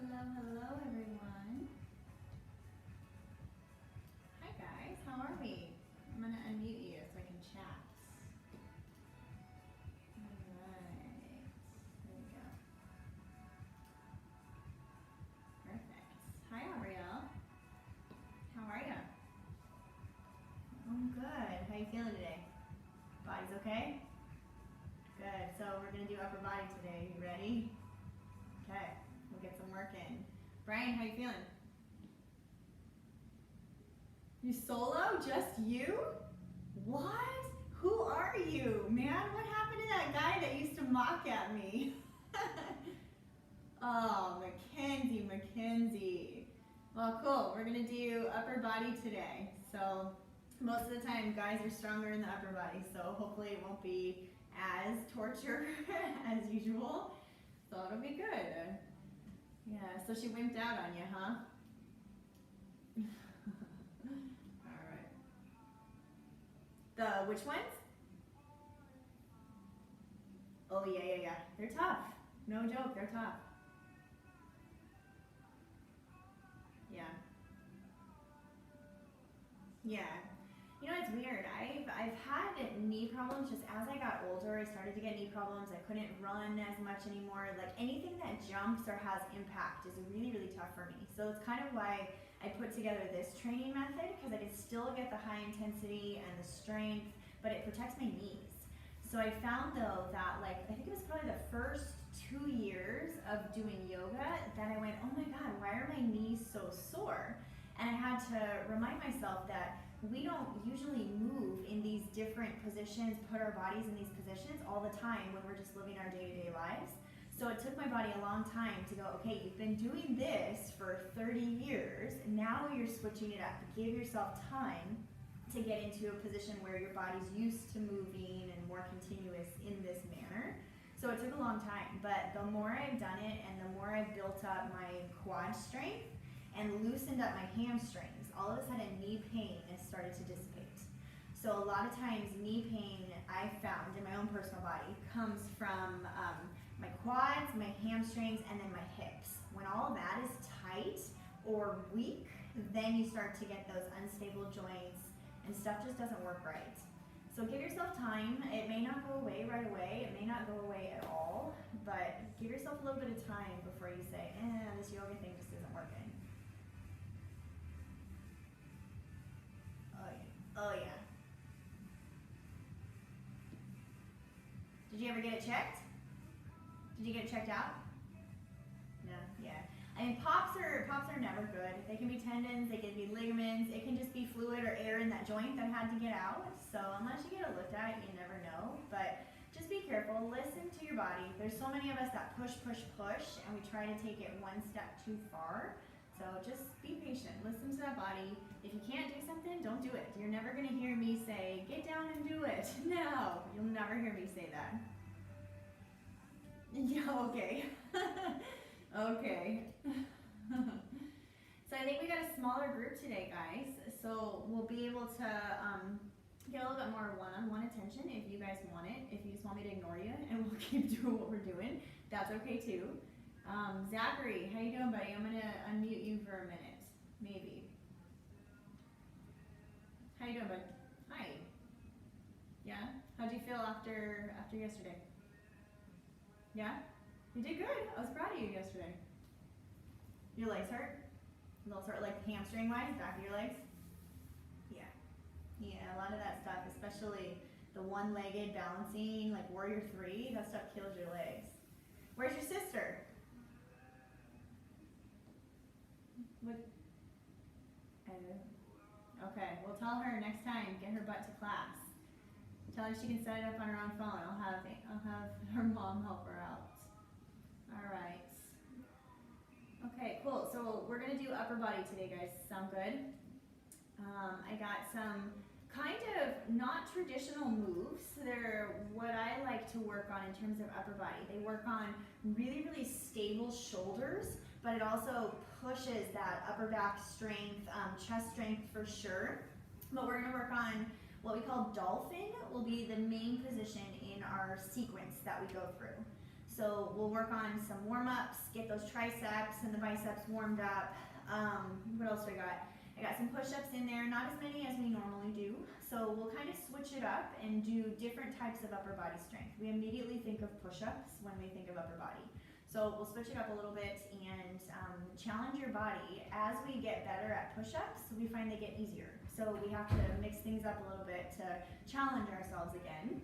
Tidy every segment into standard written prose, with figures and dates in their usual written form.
Hello, hello everyone. Hi guys, how are we? I'm gonna unmute you so I can chat. Alright, there we go. Perfect. Hi Ariel. How are ya? I'm good. How you feeling today? Body's okay? Good. So we're gonna do upper body today. You ready? Okay, we'll get some work in. Brian, how you feeling? You solo? Just you? What? Who are you? Man, what happened to that guy that used to mock at me? Oh, Mackenzie. Well, cool. We're going to do upper body today. So most of the time, guys are stronger in the upper body. So hopefully it won't be as torture as usual. So it'll be good. Yeah, so she wimped out on you, huh? All right. The which ones? Oh, yeah. They're tough. No joke, they're tough. Yeah. Yeah. You know, it's weird. I've had knee problems just as I got older. I started to get knee problems. I couldn't run as much anymore. Like anything that jumps or has impact is really, really tough for me. So it's kind of why I put together this training method, because I can still get the high intensity and the strength, but it protects my knees. So I found though that I think it was probably the first 2 years of doing yoga that I went, oh my God, why are my knees so sore? And I had to remind myself that we don't usually move in these different positions, put our bodies in these positions all the time when we're just living our day-to-day lives. So it took my body a long time to go, okay, you've been doing this for 30 years, now you're switching it up. Give yourself time to get into a position where your body's used to moving and more continuous in this manner. So it took a long time, but the more I've done it and the more I've built up my quad strength and loosened up my hamstrings, all of a sudden knee pain has started to dissipate. So a lot of times knee pain I found in my own personal body comes from my quads, my hamstrings, and then my hips. When all of that is tight or weak, then you start to get those unstable joints and stuff just doesn't work right. So give yourself time. It may not go away right away. It may not go away at all, but give yourself a little bit of time before you say, this yoga thing just isn't working. Oh yeah. Did you ever get it checked? Did you get it checked out? No, yeah. I mean, pops are never good. They can be tendons, they can be ligaments, it can just be fluid or air in that joint that had to get out. So unless you get it looked at, you never know. But just be careful, listen to your body. There's so many of us that push, and we try to take it one step too far. So just be patient, listen to that body. If you can't do something, don't do it. You're never gonna hear me say, get down and do it. No, you'll never hear me say that. Yeah, okay. Okay. So I think we got a smaller group today, guys. So we'll be able to get a little bit more one-on-one attention if you guys want it. If you just want me to ignore you and we'll keep doing what we're doing, that's okay too. Zachary, how you doing, buddy? I'm gonna unmute you for a minute, maybe. How you doing, bud? Hi. Yeah? How'd you feel after yesterday? Yeah? You did good. I was proud of you yesterday. Your legs hurt? A little sort of like hamstring wise, back of your legs? Yeah. Yeah, a lot of that stuff, especially the one-legged balancing, like Warrior 3, that stuff kills your legs. Where's your sister? What? Okay, well tell her next time, get her butt to class. Tell her she can set it up on her own phone. I'll have her mom help her out. All right. Okay, cool. So we're gonna do upper body today, guys. Sound good? I got some kind of not traditional moves. They're what I like to work on in terms of upper body. They work on really, really stable shoulders, but it also pushes that upper back strength, chest strength for sure. But we're gonna work on what we call dolphin, will be the main position in our sequence that we go through. So we'll work on some warm-ups, get those triceps and the biceps warmed up. What else do I got? I got some push-ups in there, not as many as we normally do. So we'll kind of switch it up and do different types of upper body strength. We immediately think of push-ups when we think of upper body. So we'll switch it up a little bit and challenge your body. As we get better at push-ups, we find they get easier. So we have to mix things up a little bit to challenge ourselves again.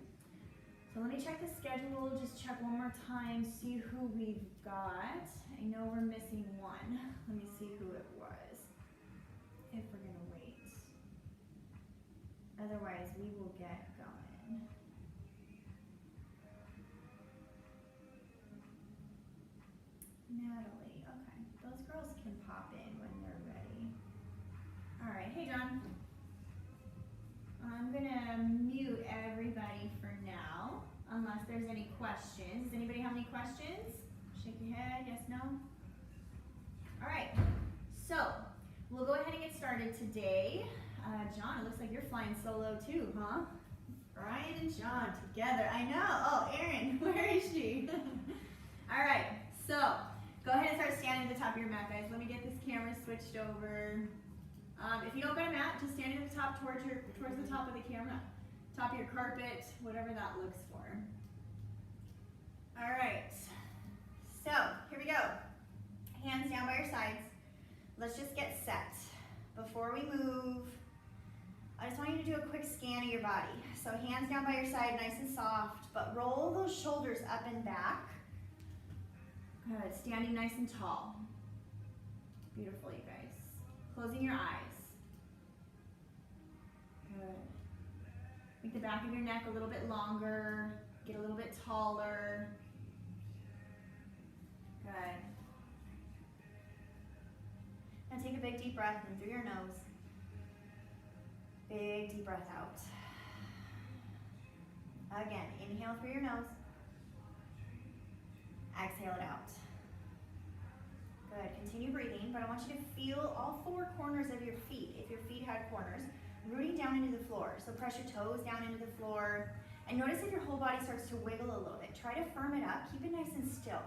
So let me check the schedule, just check one more time, see who we've got. I know we're missing one. Let me see who it was, if we're gonna wait. Otherwise, we will get going. Natalie, okay. Those girls can pop in when they're ready. All right, hey John. I'm gonna mute everybody for now, unless there's any questions. Does anybody have any questions? Shake your head, yes, no? All right, so we'll go ahead and get started today. John, it looks like you're flying solo too, huh? Brian and John together, I know. Oh, Erin, where is she? All right, so go ahead and start standing at the top of your mat, guys. Let me get this camera switched over. If you don't got a mat, just standing at the top towards the top of the camera, top of your carpet, whatever that looks for. All right, so here we go. Hands down by your sides. Let's just get set. Before we move, I just want you to do a quick scan of your body. So hands down by your side, nice and soft, but roll those shoulders up and back. Good, standing nice and tall. Beautiful, you guys. Closing your eyes. Good. Make the back of your neck a little bit longer. Get a little bit taller. Good. Now take a big deep breath in through your nose. Big deep breath out. Again, inhale through your nose. Exhale it out. Good, continue breathing, but I want you to feel all four corners of your feet, if your feet had corners, rooting down into the floor. So press your toes down into the floor, and notice if your whole body starts to wiggle a little bit. Try to firm it up, keep it nice and still.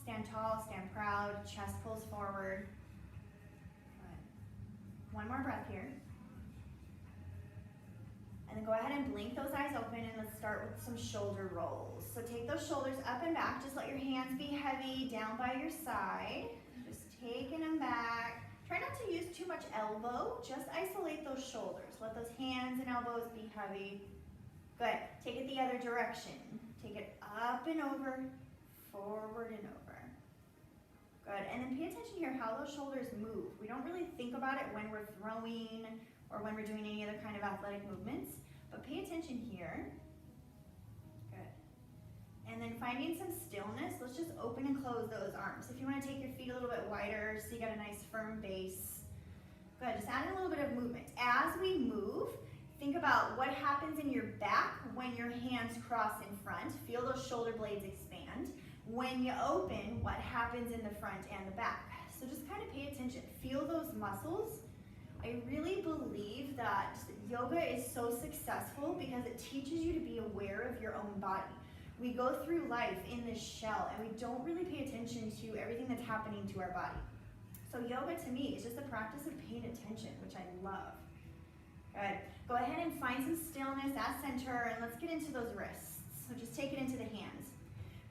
Stand tall, stand proud, chest pulls forward. Good. One more breath here. And then go ahead and blink those eyes open, and let's start with some shoulder rolls. So take those shoulders up and back. Just let your hands be heavy down by your side. Just taking them back. Try not to use too much elbow. Just isolate those shoulders. Let those hands and elbows be heavy. Good. Take it the other direction. Take it up and over, forward and over. Good. And then pay attention here how those shoulders move. We don't really think about it when we're throwing or when we're doing any other kind of athletic movements, but pay attention here. Good. And then finding some stillness, let's just open and close those arms. If you want to take your feet a little bit wider so you got a nice firm base. Good, just add in a little bit of movement. As we move, think about what happens in your back when your hands cross in front. Feel those shoulder blades expand. When you open, what happens in the front and the back. So just kind of pay attention. Feel those muscles. I really believe that yoga is so successful because it teaches you to be aware of your own body. We go through life in this shell and we don't really pay attention to everything that's happening to our body. So yoga to me is just a practice of paying attention, which I love. Good. Go ahead and find some stillness at center, and let's get into those wrists. So just take it into the hands.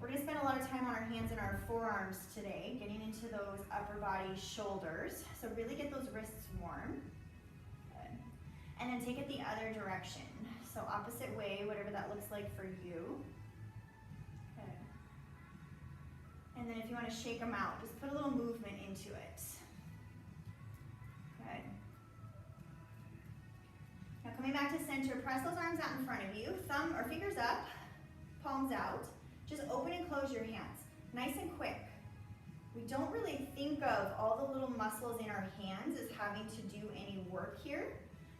We're going to spend a lot of time on our hands and our forearms today, getting into those upper body shoulders. So really get those wrists warm. Good. And then take it the other direction. So opposite way, whatever that looks like for you. Good. And then if you want to shake them out, just put a little movement into it. Good. Now coming back to center, press those arms out in front of you. Thumb or fingers up, palms out. Just open and close your hands, nice and quick. We don't really think of all the little muscles in our hands as having to do any work here,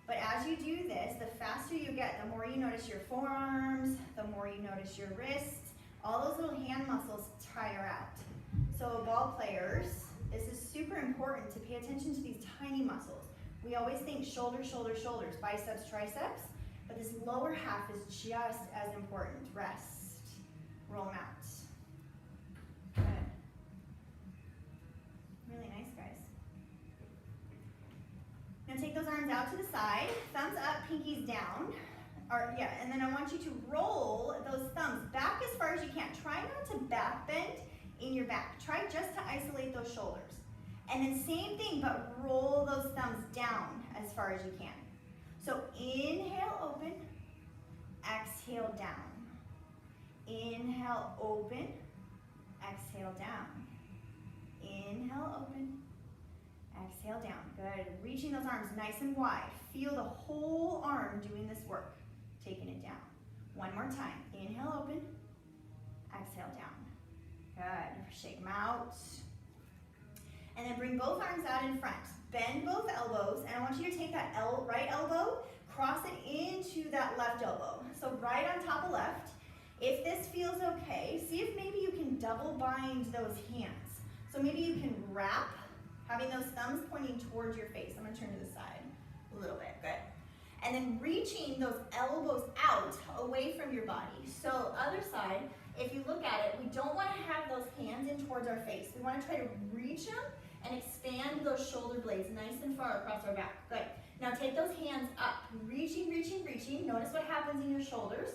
but as you do this, the faster you get, the more you notice your forearms, the more you notice your wrists, all those little hand muscles tire out. So ball players, this is super important to pay attention to these tiny muscles. We always think shoulder, shoulder, shoulders, biceps, triceps, but this lower half is just as important. Rest. Roll them out. arms out to the side, thumbs up, pinkies down. And then I want you to roll those thumbs back as far as you can. Try not to back bend in your back. Try just to isolate those shoulders. And then same thing, but roll those thumbs down as far as you can. So inhale, open, exhale, down. Inhale, open, exhale, down. Inhale, open, exhale, down. Good. Reaching those arms nice and wide. Feel the whole arm doing this work. Taking it down. One more time. Inhale, open, exhale, down. Good. Shake them out. And then bring both arms out in front. Bend both elbows, and I want you to take that right elbow, cross it into that left elbow. So right on top of left. If this feels okay, see if maybe you can double bind those hands. So maybe you can wrap, having those thumbs pointing towards your face. I'm gonna turn to the side a little bit, good. And then reaching those elbows out away from your body. So other side, if you look at it, we don't wanna have those hands in towards our face. We wanna try to reach them and expand those shoulder blades nice and far across our back. Good. Now take those hands up, reaching, reaching, reaching. Notice what happens in your shoulders,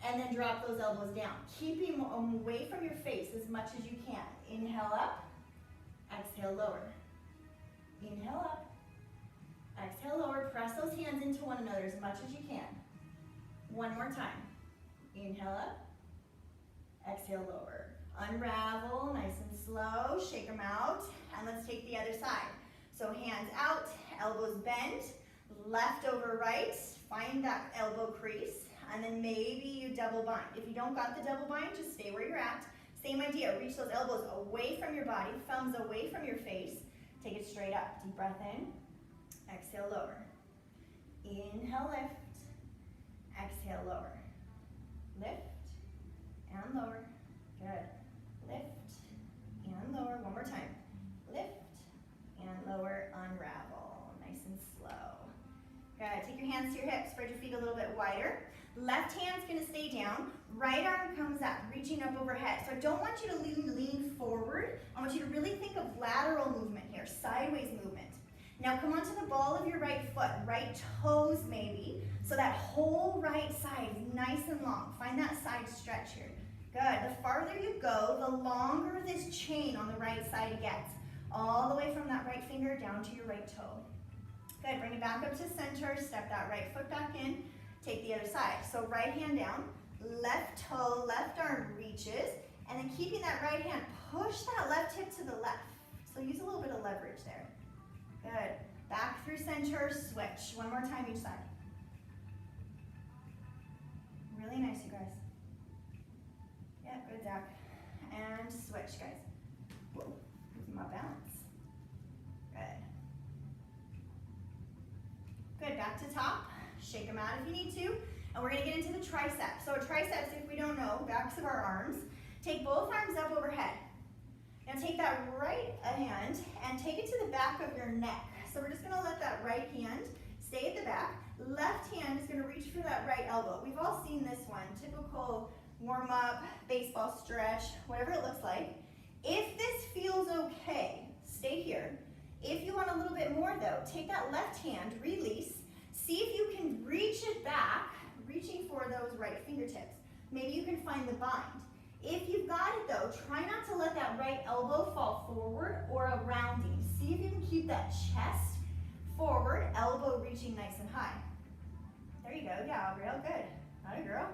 and then drop those elbows down. Keeping them away from your face as much as you can. Inhale up, exhale lower. Inhale up, exhale lower. Press those hands into one another as much as you can. One more time. Inhale up, exhale lower. Unravel, nice and slow, shake them out, and let's take the other side. So hands out, elbows bent, left over right, find that elbow crease, and then maybe you double bind. If you don't got the double bind, just stay where you're at. Same idea, reach those elbows away from your body, thumbs away from your face, take it straight up. Deep breath in, exhale lower. Inhale, lift, exhale lower. Lift and lower, good. Lift and lower, one more time. Lift and lower, unravel, nice and slow. Good, take your hands to your hips, spread your feet a little bit wider. Left hand's gonna stay down, right arm comes up, reaching up overhead. So I don't want you to lean forward. I want you to really think of lateral movement here, sideways movement. Now come onto the ball of your right foot, right toes maybe, so that whole right side is nice and long. Find that side stretch here. Good, the farther you go, the longer this chain on the right side gets. All the way from that right finger down to your right toe. Good, bring it back up to center, step that right foot back in, take the other side. So right hand down, left toe, left arm reaches, and then keeping that right hand, push that left hip to the left. So use a little bit of leverage there. Good, back through center, switch. One more time each side. Really nice, you guys. Yeah, good, Zach. And switch, guys. Whoa, losing my balance. Good. Good, back to top. Shake them out if you need to. And we're gonna get into the triceps. So triceps, if we don't know, backs of our arms. Take both arms up overhead. Now take that right hand and take it to the back of your neck. So we're just gonna let that right hand stay at the back. Left hand is gonna reach for that right elbow. We've all seen this one, typical warm up, baseball stretch, whatever it looks like. If this feels okay, stay here. If you want a little bit more though, take that left hand, release, see if you can reach it back, reaching for those right fingertips. Maybe you can find the bind. If you've got it though, try not to let that right elbow fall forward or a rounding. See if you can keep that chest forward, elbow reaching nice and high. There you go, yeah, real good. Not a girl.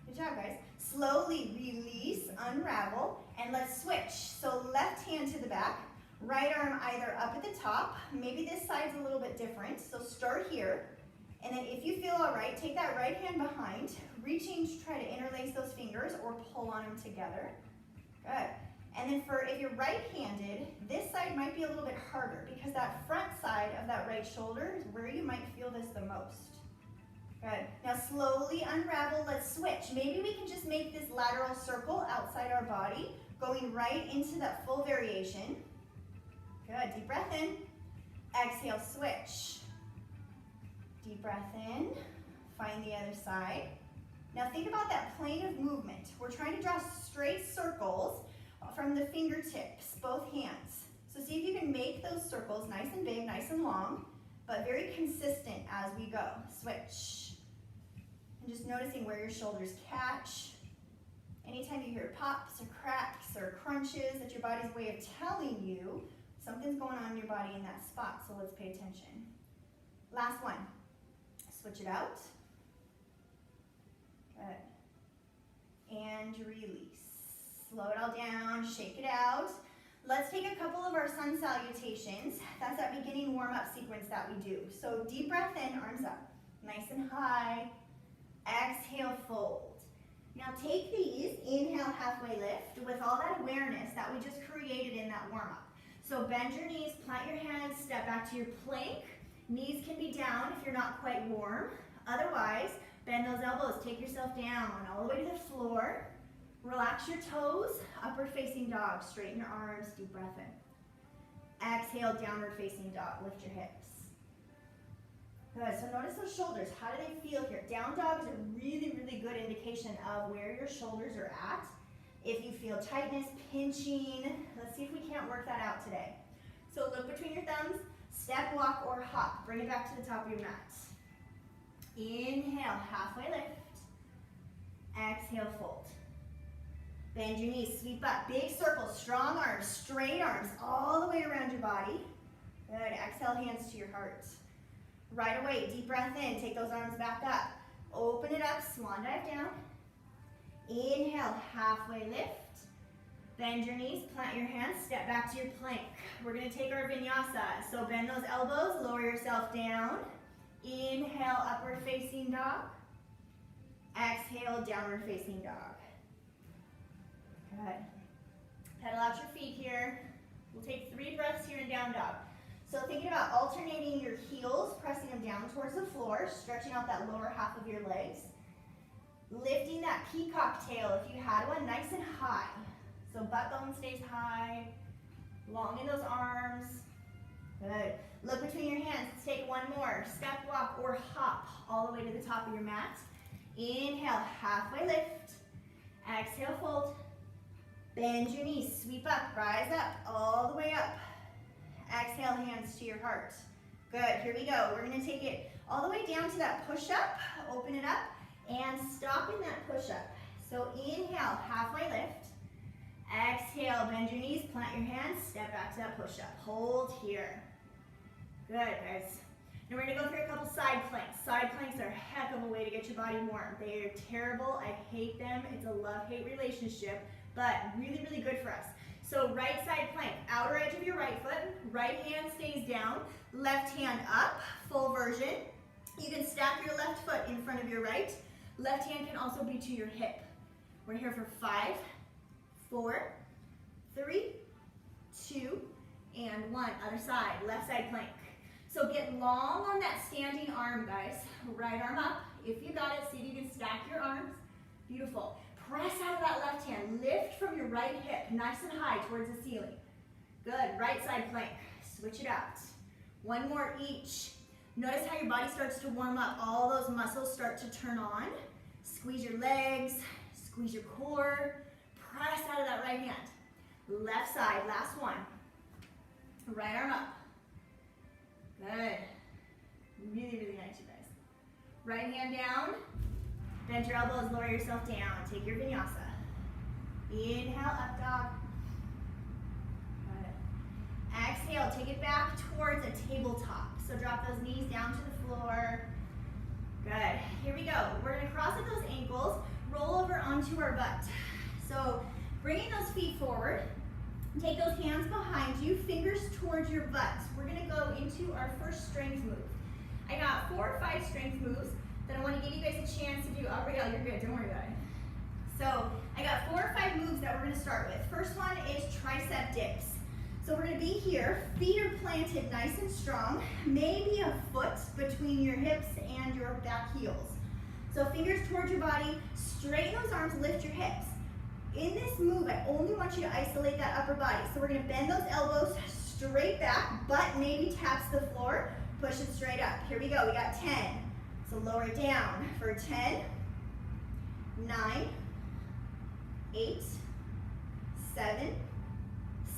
Good job, guys. Slowly release, unravel, and let's switch. So left hand to the back, right arm either up at the top, maybe this side's a little bit different, so start here. And then if you feel all right, take that right hand behind, reaching to try to interlace those fingers or pull on them together. Good. And then if you're right-handed, this side might be a little bit harder because that front side of that right shoulder is where you might feel this the most. Good. Now slowly unravel, let's switch. Maybe we can just make this lateral circle outside our body, going right into that full variation. Good, deep breath in. Exhale, switch. Deep breath in, find the other side. Now think about that plane of movement. We're trying to draw straight circles from the fingertips, both hands. So see if you can make those circles nice and big, nice and long. but very consistent as we go. Switch. And just noticing where your shoulders catch. Anytime you hear pops or cracks or crunches, that's your body's way of telling you something's going on in your body in that spot, so let's pay attention. Last one. Switch it out. Good. And release. Slow it all down, shake it out. Let's take a couple of our sun salutations. That's that beginning warm-up sequence that we do. So deep breath in, arms up, nice and high. Exhale, fold. Now take these, inhale, halfway lift, with all that awareness that we just created in that warm-up. So bend your knees, plant your hands, step back to your plank. Knees can be down if you're not quite warm. Otherwise, bend those elbows, take yourself down all the way to the floor. Relax your toes, upward facing dog, straighten your arms, deep breath in. Exhale, downward facing dog, lift your hips. Good, so notice those shoulders, how do they feel here? Down dog is a really, really good indication of where your shoulders are at. If you feel tightness, pinching, let's see if we can't work that out today. So look between your thumbs, step, walk, or hop. Bring it back to the top of your mat. Inhale, halfway lift. Exhale, fold. Bend your knees, sweep up, big circle, strong arms, straight arms, all the way around your body. Good, exhale, hands to your heart. Right away, deep breath in, take those arms back up. Open it up, swan dive down. Inhale, halfway lift. Bend your knees, plant your hands, step back to your plank. We're gonna take our vinyasa. So bend those elbows, lower yourself down. Inhale, upward facing dog. Exhale, downward facing dog. Good. Pedal out your feet here. We'll take 3 breaths here in down dog. So thinking about alternating your heels, pressing them down towards the floor, stretching out that lower half of your legs. Lifting that peacock tail, if you had one, nice and high. So butt bone stays high, long in those arms. Good. Look between your hands. Let's take one more. Step, walk, or hop all the way to the top of your mat. Inhale, halfway lift. Exhale, fold. Bend your knees, sweep up, rise up, all the way up. Exhale, hands to your heart. Good, here we go. We're gonna take it all the way down to that push-up, open it up, and stop in that push-up. So inhale, halfway lift. Exhale, bend your knees, plant your hands, step back to that push-up. Hold here. Good, guys. Now we're gonna go through a couple side planks. Side planks are a heck of a way to get your body warm. They are terrible, I hate them. It's a love-hate relationship, but really, really good for us. So right side plank, outer edge of your right foot, right hand stays down, left hand up, full version. You can stack your left foot in front of your right. Left hand can also be to your hip. We're here for 5, 4, 3, 2, and 1. Other side, left side plank. So get long on that standing arm, guys. Right arm up. If you got it, see if you can stack your arms. Beautiful. Press out of that left hand. Lift from your right hip, nice and high towards the ceiling. Good, right side plank. Switch it out. One more each. Notice how your body starts to warm up. All those muscles start to turn on. Squeeze your legs, squeeze your core. Press out of that right hand. Left side, last one. Right arm up. Good. Really, really nice, you guys. Right hand down. Bend your elbows, lower yourself down. Take your vinyasa. Inhale, up dog. Good. Exhale, take it back towards a tabletop. So drop those knees down to the floor. Good. Here we go. We're going to cross at those ankles, roll over onto our butt. So bringing those feet forward, take those hands behind you, fingers towards your butt. We're going to go into our first strength move. I got 4 or 5 strength moves that I want to give you guys a chance to do. Oh, Raquel, you're good. Don't worry about it. So I got 4 or 5 moves that we're going to start with. First one is tricep dips. So we're going to be here. Feet are planted nice and strong. Maybe a foot between your hips and your back heels. So fingers towards your body. Straighten those arms. Lift your hips. In this move, I only want you to isolate that upper body. So we're going to bend those elbows straight back. Butt maybe taps the floor. Push it straight up. Here we go. We got 10. So lower it down for 10, 9, 8, 7,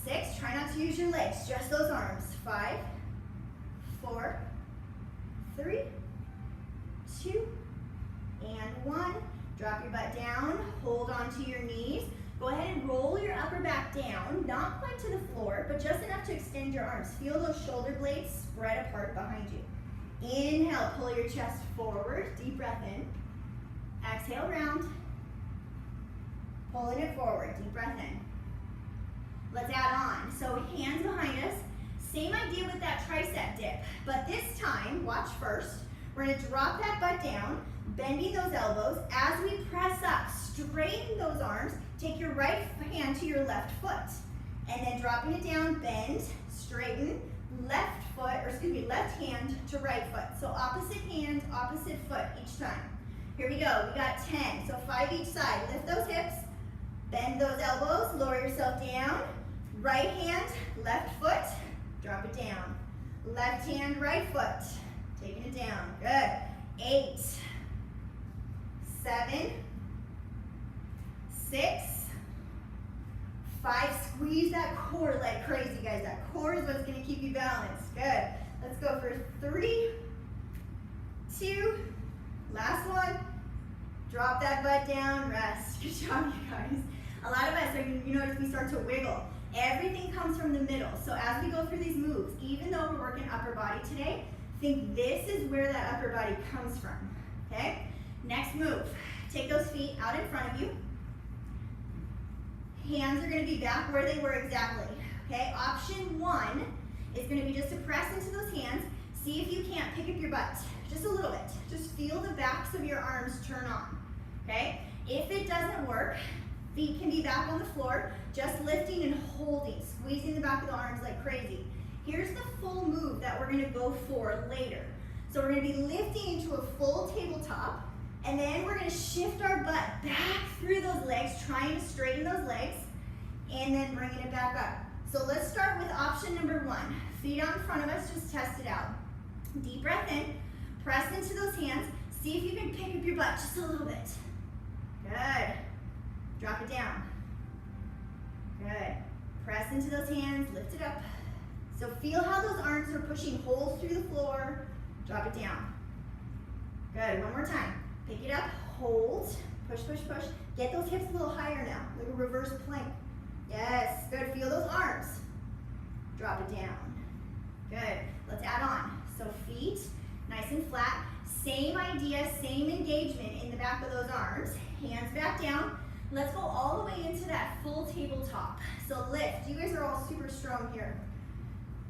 6. Try not to use your legs, just those arms. 5, 4, down, not quite to the floor, but just enough to extend your arms. Feel those shoulder blades spread apart behind you. Inhale, pull your chest forward, deep breath in. Exhale, round. Pulling it forward, deep breath in. Let's add on. So hands behind us. Same idea with that tricep dip, but this time, watch first. We're gonna drop that butt down, bending those elbows. As we press up, straighten those arms. Take your right hand to your left foot. And then dropping it down, bend, straighten, left hand to right foot. So opposite hand, opposite foot each time. Here we go, we got 10, so 5 each side. Lift those hips, bend those elbows, lower yourself down. Right hand, left foot, drop it down. Left hand, right foot, taking it down, good. 8, 7, 6, 5, squeeze that core like crazy, guys. That core is what's gonna keep you balanced, good. Let's go for 3, 2, last one. Drop that butt down, rest. Good job, you guys. A lot of us, you notice we start to wiggle. Everything comes from the middle. So as we go through these moves, even though we're working upper body today, think this is where that upper body comes from, okay? Next move, take those feet out in front of you. Hands are gonna be back where they were exactly, okay? Option 1 is gonna be just to press into those hands. See if you can't pick up your butt, just a little bit. Just feel the backs of your arms turn on, okay? If it doesn't work, feet can be back on the floor, just lifting and holding, squeezing the back of the arms like crazy. Here's the full move that we're gonna go for later. So we're gonna be lifting into a full tabletop, and then we're gonna shift our butt back through those legs, trying to straighten those legs, and then bringing it back up. So let's start with option number 1. Feet out in front of us, just test it out. Deep breath in, press into those hands, see if you can pick up your butt just a little bit. Good. Drop it down. Good. Press into those hands, lift it up. So feel how those arms are pushing holes through the floor. Drop it down. Good, one more time. Pick it up, hold, push, push, push. Get those hips a little higher now, like a reverse plank. Yes, good, feel those arms. Drop it down. Good, let's add on. So feet, nice and flat. Same idea, same engagement in the back of those arms. Hands back down. Let's go all the way into that full tabletop. So lift, you guys are all super strong here.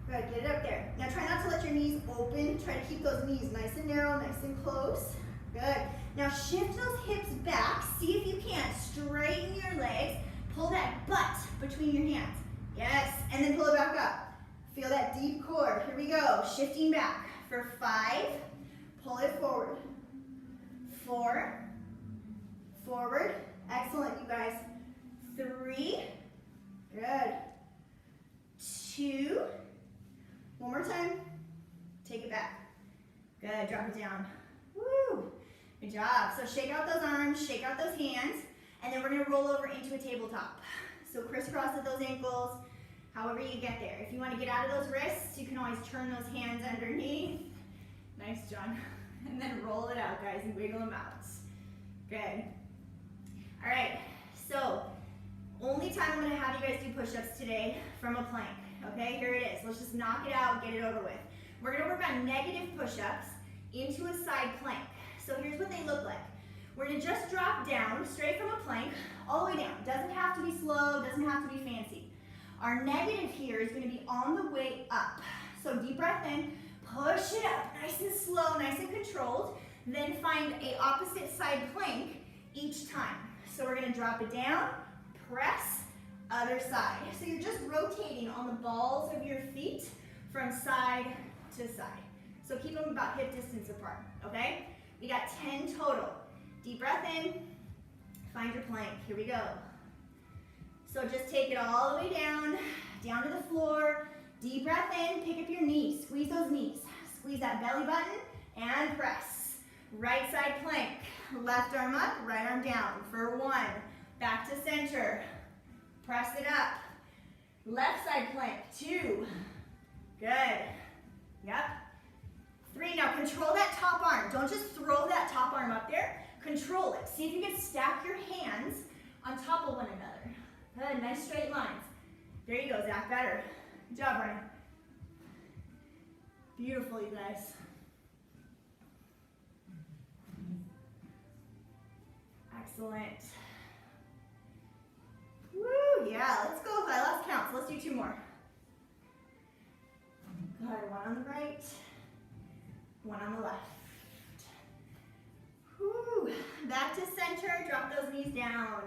Good, get it up there. Now try not to let your knees open. Try to keep those knees nice and narrow, nice and close. Good. Now shift those hips back. See if you can. Straighten your legs. Pull that butt between your hands. Yes, and then pull it back up. Feel that deep core. Here we go. Shifting back for 5. Pull it forward. 4. Forward. Excellent, you guys. 3. Good. 2. One more time. Take it back. Good, drop it down. Woo! Good job. So shake out those arms, shake out those hands, and then we're gonna roll over into a tabletop. So crisscross at those ankles, however you get there. If you wanna get out of those wrists, you can always turn those hands underneath. Nice, John. And then roll it out, guys, and wiggle them out. Good. All right, so only time I'm gonna have you guys do push-ups today from a plank. Okay, here it is. Let's just knock it out, get it over with. We're gonna work on negative push-ups into a side plank. So here's what they look like. We're gonna just drop down straight from a plank, all the way down. Doesn't have to be slow, doesn't have to be fancy. Our negative here is gonna be on the way up. So deep breath in, push it up, nice and slow, nice and controlled. Then find a opposite side plank each time. So we're gonna drop it down, press, other side. So you're just rotating on the balls of your feet from side to side. So keep them about hip distance apart, okay? We got 10 total. Deep breath in, find your plank, here we go. So just take it all the way down, down to the floor. Deep breath in, pick up your knees, squeeze those knees. Squeeze that belly button and press. Right side plank, left arm up, right arm down for 1. Back to center. Press it up. Left side plank, 2. Good. Yep. 3. Now control that top arm. Don't just throw that top arm up there. Control it. See if you can stack your hands on top of one another. Good. Nice straight lines. There you go, Zach, better. Good job, Ryan. Beautiful, you guys. Excellent. Woo, yeah, let's go. I lost count, so let's do 2 more. Good, one on the right, one on the left. Woo, back to center, drop those knees down.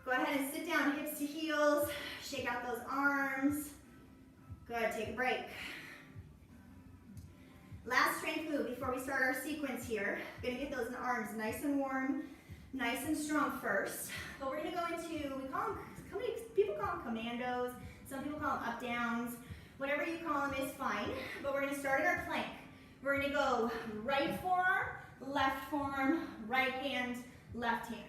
Go ahead and sit down, hips to heels, shake out those arms. Good, take a break. Last strength move before we start our sequence here. Gonna get those arms nice and warm, nice and strong first. But we're gonna go into, people call them commandos, some people call them up downs. Whatever you call them is fine, but we're gonna start at our plank. We're gonna go right forearm, right hand, left hand.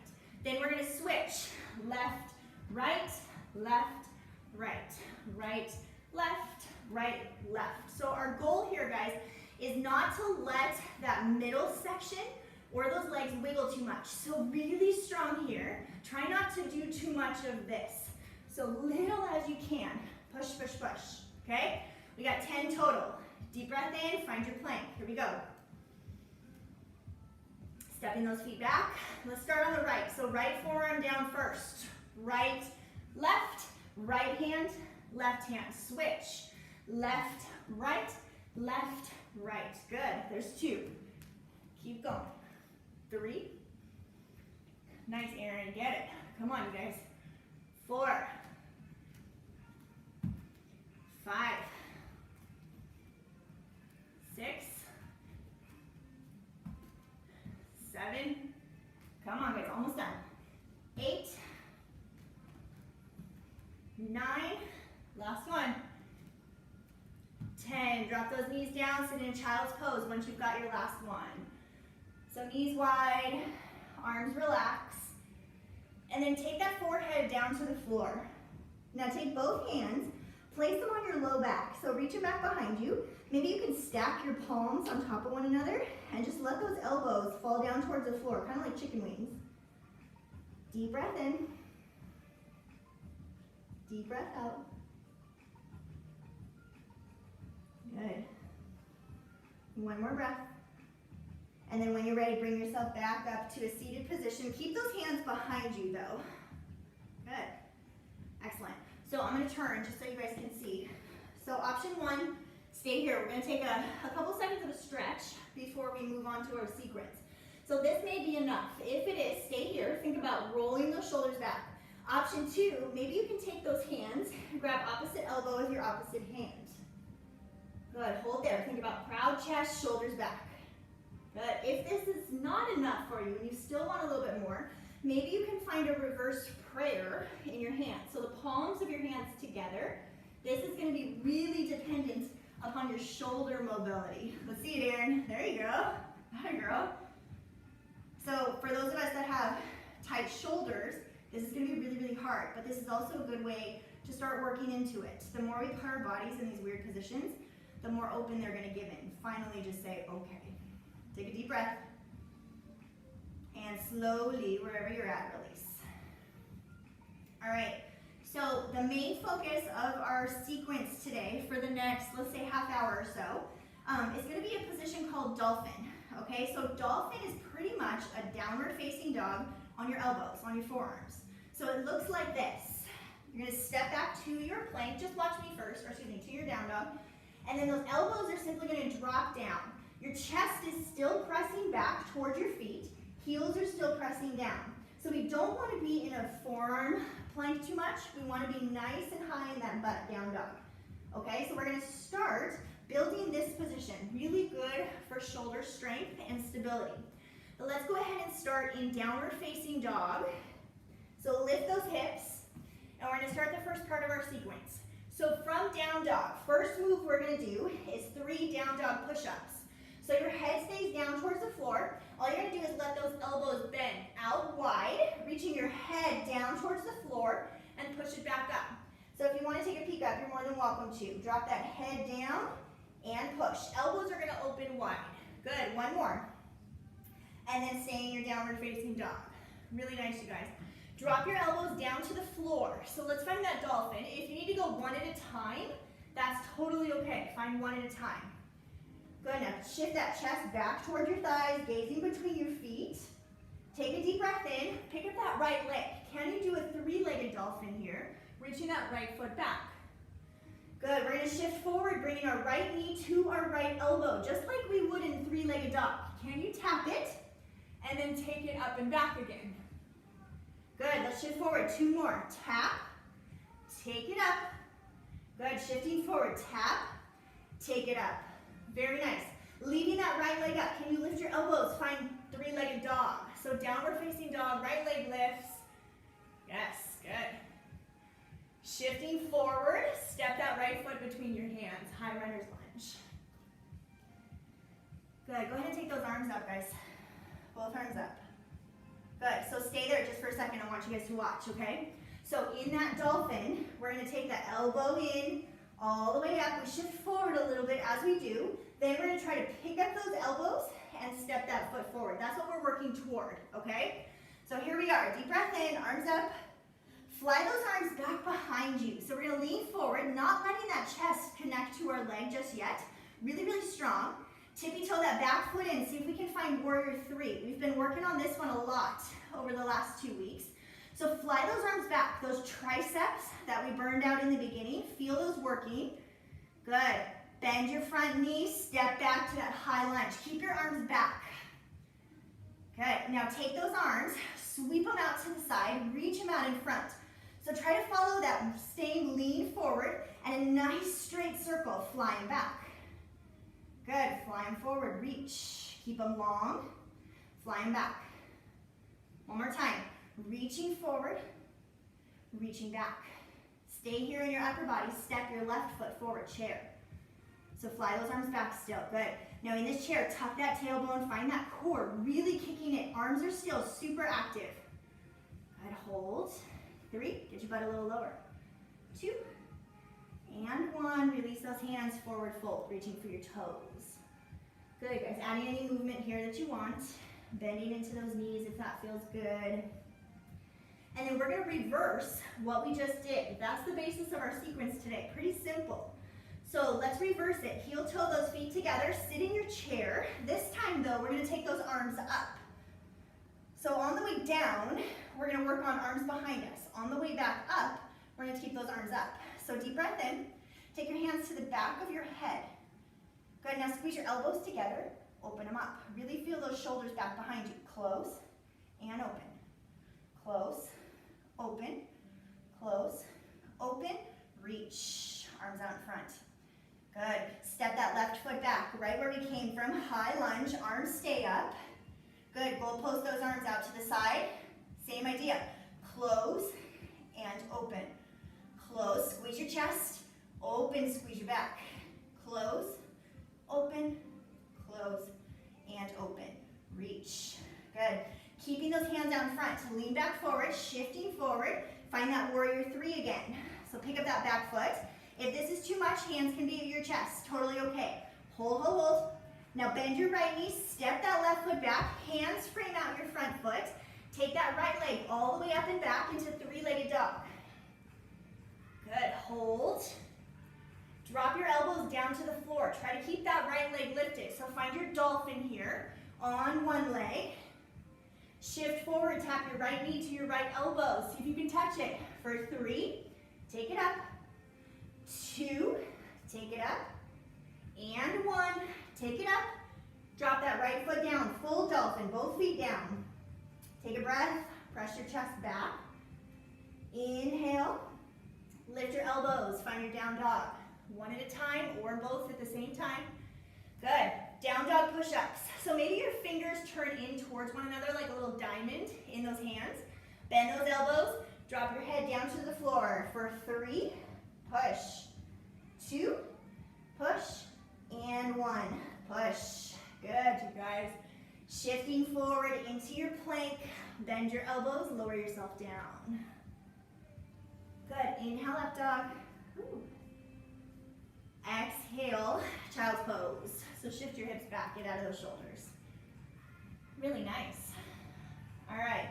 Then we're gonna switch, left, right, left, right, right, left, right, left. So our goal here, guys, is not to let that middle section or those legs wiggle too much. So really strong here. Try not to do too much of this. So little as you can. Push, push, push. Okay? We got 10 total. Deep breath in, find your plank. Here we go. Stepping those feet back. Let's start on the right. So right forearm down first. Right, left, right hand, left hand. Switch. Left, right, left, right. Good. There's 2. Keep going. 3. Nice, Aaron. Get it. Come on, you guys. 4. 5. 6. 7. Come on, guys. Almost done. 8. 9. Last one. 10. Drop those knees down. Sit in child's pose once you've got your last one. So knees wide, arms relax. And then take that forehead down to the floor. Now take both hands, place them on your low back. So reach your back behind you. Maybe you can stack your palms on top of one another and just let those elbows fall down towards the floor, kind of like chicken wings. Deep breath in. Deep breath out. Good. One more breath. And then when you're ready, bring yourself back up to a seated position. Keep those hands behind you though. Good. Excellent. So I'm going to turn just so you guys can see. So option 1, stay here. We're going to take a couple seconds of a stretch before we move on to our sequence. So this may be enough. If it is, stay here. Think about rolling those shoulders back. Option 2, maybe you can take those hands and grab opposite elbow with your opposite hand. Good. Hold there. Think about proud chest, shoulders back. Good. If this is not enough for you and you still want a little bit more, maybe you can find a reversed prayer in your hands. So the palms of your hands together. This is going to be really dependent upon your shoulder mobility. Let's see it, Erin. There you go. Hi, girl. So for those of us that have tight shoulders, this is going to be really, really hard. But this is also a good way to start working into it. The more we put our bodies in these weird positions, the more open they're going to give in. Finally, just say, okay. Take a deep breath. And slowly, wherever you're at, release. All right. So the main focus of our sequence today for the next, let's say, half hour or so, is going to be a position called dolphin. Okay, so dolphin is pretty much a downward facing dog on your elbows, on your forearms. So it looks like this. You're going to step back to your plank. Just watch me first, or excuse me, to your down dog. And then those elbows are simply going to drop down. Your chest is still pressing back towards your feet. Heels are still pressing down. So we don't want to be in a forearm plank too much. We want to be nice and high in that butt down dog. Okay, so we're going to start building this position. Really good for shoulder strength and stability. But let's go ahead and start in downward facing dog. So lift those hips, and we're going to start the first part of our sequence. So from down dog, first move we're going to do is 3 down dog push-ups. So your head stays down towards the floor. All you're going to do is let those elbows bend out wide, reaching your head down towards the floor, and push it back up. So if you want to take a peek up, you're more than welcome to. Drop that head down and push. Elbows are going to open wide. Good. One more. And then stay in your downward facing dog. Really nice, you guys. Drop your elbows down to the floor. So let's find that dolphin. If you need to go one at a time, that's totally okay. Find one at a time. Good, now shift that chest back towards your thighs, gazing between your feet. Take a deep breath in, pick up that right leg. Can you do a three-legged dolphin here? Reaching that right foot back. Good, we're gonna shift forward, bringing our right knee to our right elbow, just like we would in three-legged dog. Can you tap it? And then take it up and back again. Good, let's shift forward, two more. Tap, take it up. Good, shifting forward, tap, take it up. Very nice. Leaving that right leg up. Can you lift your elbows? Find three-legged dog. So downward facing dog, right leg lifts. Yes, good. Shifting forward, step that right foot between your hands. High runner's lunge. Good, go ahead and take those arms up, guys. Both arms up. Good, so stay there just for a second. I want you guys to watch, okay? So in that dolphin, we're gonna take that elbow in, all the way up. We shift forward a little bit as we do. Then we're gonna try to pick up those elbows and step that foot forward. That's what we're working toward, okay? So here we are, deep breath in, arms up. Fly those arms back behind you. So we're gonna lean forward, not letting that chest connect to our leg just yet. Really, really strong. Tippy toe that back foot in, see if we can find warrior three. We've been working on this one a lot over the last 2 weeks. So fly those arms back, those triceps that we burned out in the beginning, feel those working. Good. Bend your front knee, step back to that high lunge. Keep your arms back. Good. Now take those arms, sweep them out to the side, reach them out in front. So try to follow that, staying lean forward and a nice straight circle, flying back. Good. Flying forward, reach. Keep them long, flying back. One more time. Reaching forward, reaching back. Stay here in your upper body, step your left foot forward, chair. So fly those arms back still, good. Now in this chair, tuck that tailbone, find that core, really kicking it. Arms are still super active. Good, hold. 3, get your butt a little lower. 2, and 1, release those hands, forward fold, reaching for your toes. Good, guys, adding any movement here that you want. Bending into those knees if that feels good. And then we're gonna reverse what we just did. That's the basis of our sequence today, pretty simple. So let's reverse it. Heel toe those feet together, sit in your chair. This time though, we're gonna take those arms up. So on the way down, we're gonna work on arms behind us. On the way back up, we're gonna keep those arms up. So deep breath in, take your hands to the back of your head. Good, now squeeze your elbows together, open them up. Really feel those shoulders back behind you. Close and open. Close, open, close, open, reach. Arms out in front. Good. Step that left foot back, right where we came from. High lunge, arms stay up. Good. Goal post those arms out to the side. Same idea. Close and open. Close, squeeze your chest. Open, squeeze your back. Close, open, close, and open. Reach. Good. Keeping those hands out in front. Lean back forward, shifting forward. Find that warrior three again. So pick up that back foot. If this is too much, hands can be at your chest. Totally okay. Hold, hold, hold. Now bend your right knee, step that left foot back. Hands frame out your front foot. Take that right leg all the way up and back into three-legged dog. Good. Hold. Drop your elbows down to the floor. Try to keep that right leg lifted. So find your dolphin here on one leg. Shift forward, tap your right knee to your right elbow. See if you can touch it. For 3, take it up. 2, take it up. And 1, take it up. Drop that right foot down, full dolphin, both feet down. Take a breath, press your chest back. Inhale, lift your elbows, find your down dog. One at a time or both at the same time. Good. Down dog push-ups. So maybe your fingers turn in towards one another like a little diamond in those hands. Bend those elbows. Drop your head down to the floor for 3. Push. 2. Push. And 1. Push. Good, you guys. Shifting forward into your plank. Bend your elbows. Lower yourself down. Good. Inhale, up dog. Ooh. Exhale, child's pose. So shift your hips back, get out of those shoulders. Really nice. All right,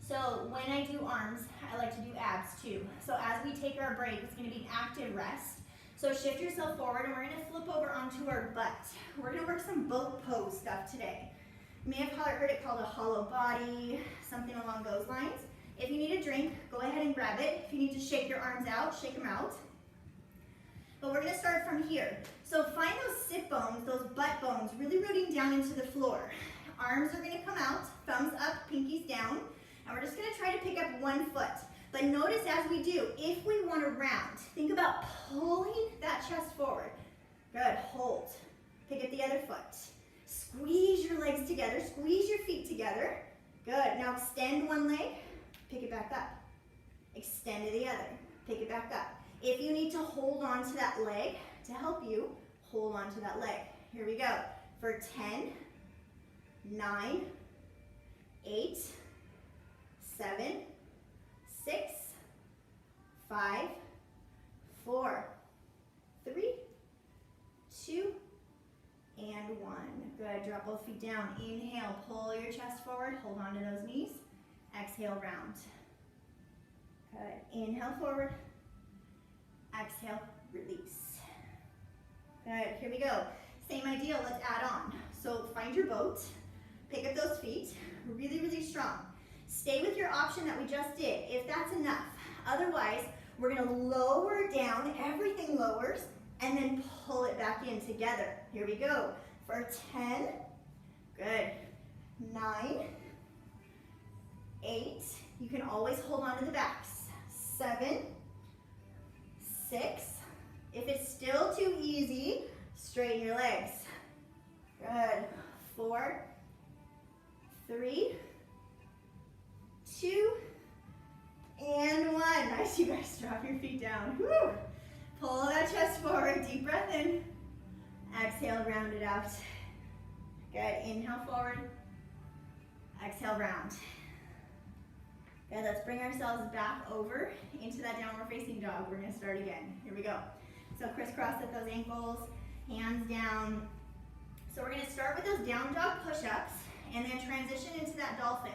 So when I do arms, I like to do abs too. So as we take our break, it's going to be an active rest. So shift yourself forward and we're going to flip over onto our butt. We're going to work some boat pose stuff today. You may have heard it called a hollow body, something along those lines. If you need a drink, go ahead and grab it. If you need to shake your arms out, shake them out. But we're going to start from here. So find those sit bones, those butt bones, really rooting down into the floor. Arms are going to come out, thumbs up, pinkies down. And we're just going to try to pick up one foot. But notice as we do, if we want to round, think about pulling that chest forward. Good, hold. Pick up the other foot. Squeeze your legs together, squeeze your feet together. Good, now extend one leg, pick it back up. Extend to the other, pick it back up. If you need to hold on to that leg to help you, hold on to that leg. Here we go. For 10, 9, 8, 7, 6, 5, 4, 3, 2, and 1. Good, drop both feet down. Inhale, pull your chest forward, hold on to those knees. Exhale, round. Good, inhale forward. Exhale, release. Good, here we go. Same idea, let's add on. So find your boat, pick up those feet, really, really strong. Stay with your option that we just did, if that's enough. Otherwise, we're gonna lower down, everything lowers, and then pull it back in together. Here we go. For 10, good, 9, 8, you can always hold on to the backs. 7, 6, if it's still too easy, straighten your legs. Good, 4, 3, 2, and 1. Nice, you guys, drop your feet down. Woo. Pull that chest forward, deep breath in. Exhale, round it out. Good, inhale forward. Exhale, round. Good, let's bring ourselves back over into that downward facing dog. We're gonna start again. Here we go. So crisscross at those ankles, hands down. So we're gonna start with those down dog push-ups and then transition into that dolphin.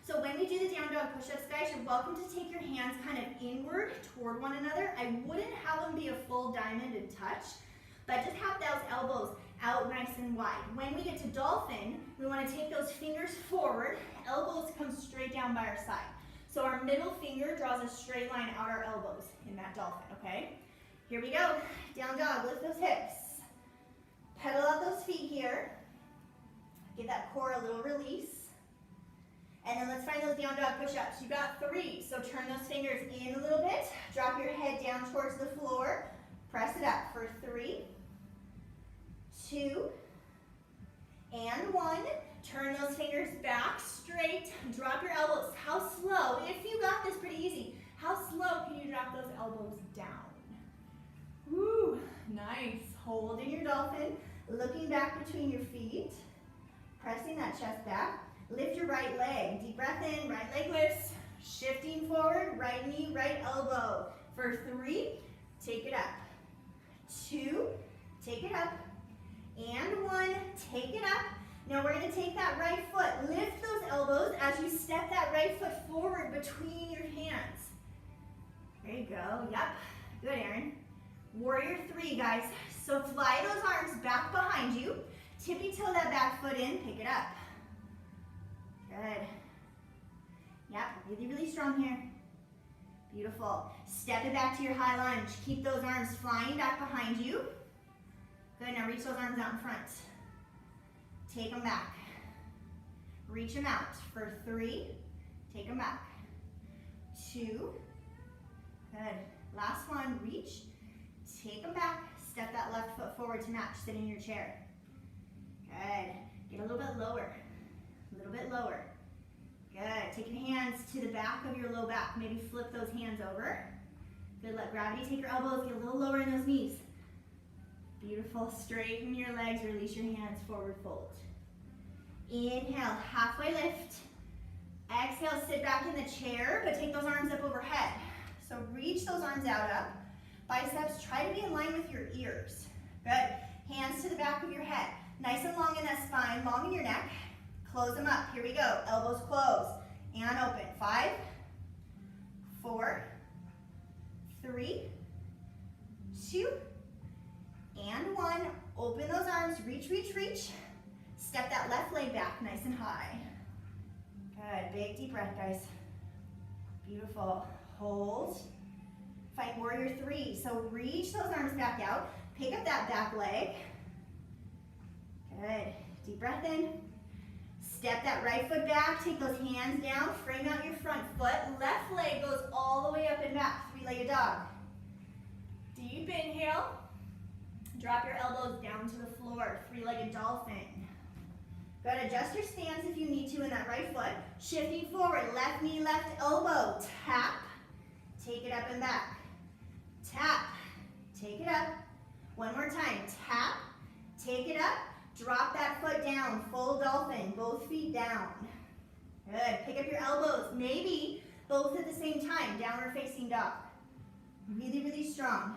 So when we do the down dog push-ups, guys, you're welcome to take your hands kind of inward toward one another. I wouldn't have them be a full diamond and touch, but just have those elbows out nice and wide. When we get to dolphin, we want to take those fingers forward, elbows come straight down by our side. So our middle finger draws a straight line out our elbows in that dolphin, okay? Here we go, down dog, lift those hips. Pedal out those feet here. Give that core a little release. And then let's find those down dog push-ups. You got 3, so turn those fingers in a little bit. Drop your head down towards the floor. Press it up for 3, 2, and 1. Turn those fingers back straight. Drop your elbows. How slow? If you got this, pretty easy. How slow can you drop those elbows down? Woo, nice. Holding your dolphin, looking back between your feet, pressing that chest back. Lift your right leg. Deep breath in, right leg lifts. Shifting forward, right knee, right elbow. For 3, take it up. 2, take it up. And 1, take it up. Now we're going to take that right foot. Lift those elbows as you step that right foot forward between your hands. There you go. Yep. Good, Erin. Warrior 3, guys. So fly those arms back behind you. Tippy toe that back foot in. Pick it up. Good. Yep, really, really strong here. Beautiful. Step it back to your high lunge. Keep those arms flying back behind you. Good, now reach those arms out in front. Take them back. Reach them out for 3. Take them back. 2. Good. Last one, reach. Take them back. Step that left foot forward to match. Sit in your chair. Good. Get a little bit lower. A little bit lower. Good. Take your hands to the back of your low back. Maybe flip those hands over. Good. Let gravity take your elbows. Get a little lower in those knees. Beautiful. Straighten your legs. Release your hands. Forward fold. Inhale. Halfway lift. Exhale. Sit back in the chair, but take those arms up overhead. So reach those arms out up. Biceps. Try to be in line with your ears. Good. Hands to the back of your head. Nice and long in that spine. Long in your neck. Close them up. Here we go. Elbows close. and open. 5, 4, 3, 2, and 1. Open those arms, reach, reach, reach. Step that left leg back nice and high. Good, big deep breath, guys. Beautiful. Hold. Find warrior 3. So reach those arms back out. Pick up that back leg. Good. Deep breath in. Step that right foot back. Take those hands down. Frame out your front foot. Left leg goes all the way up and back. Three-legged dog. Deep inhale. Drop your elbows down to the floor. Three-legged dolphin. Good. Adjust your stance if you need to in that right foot. Shifting forward. Left knee, left elbow. Tap. Take it up and back. Tap. Take it up. One more time. Tap. Take it up. Drop that foot down. Full dolphin. Both feet down. Good. Pick up your elbows. Maybe both at the same time. Downward facing dog. Really, really strong.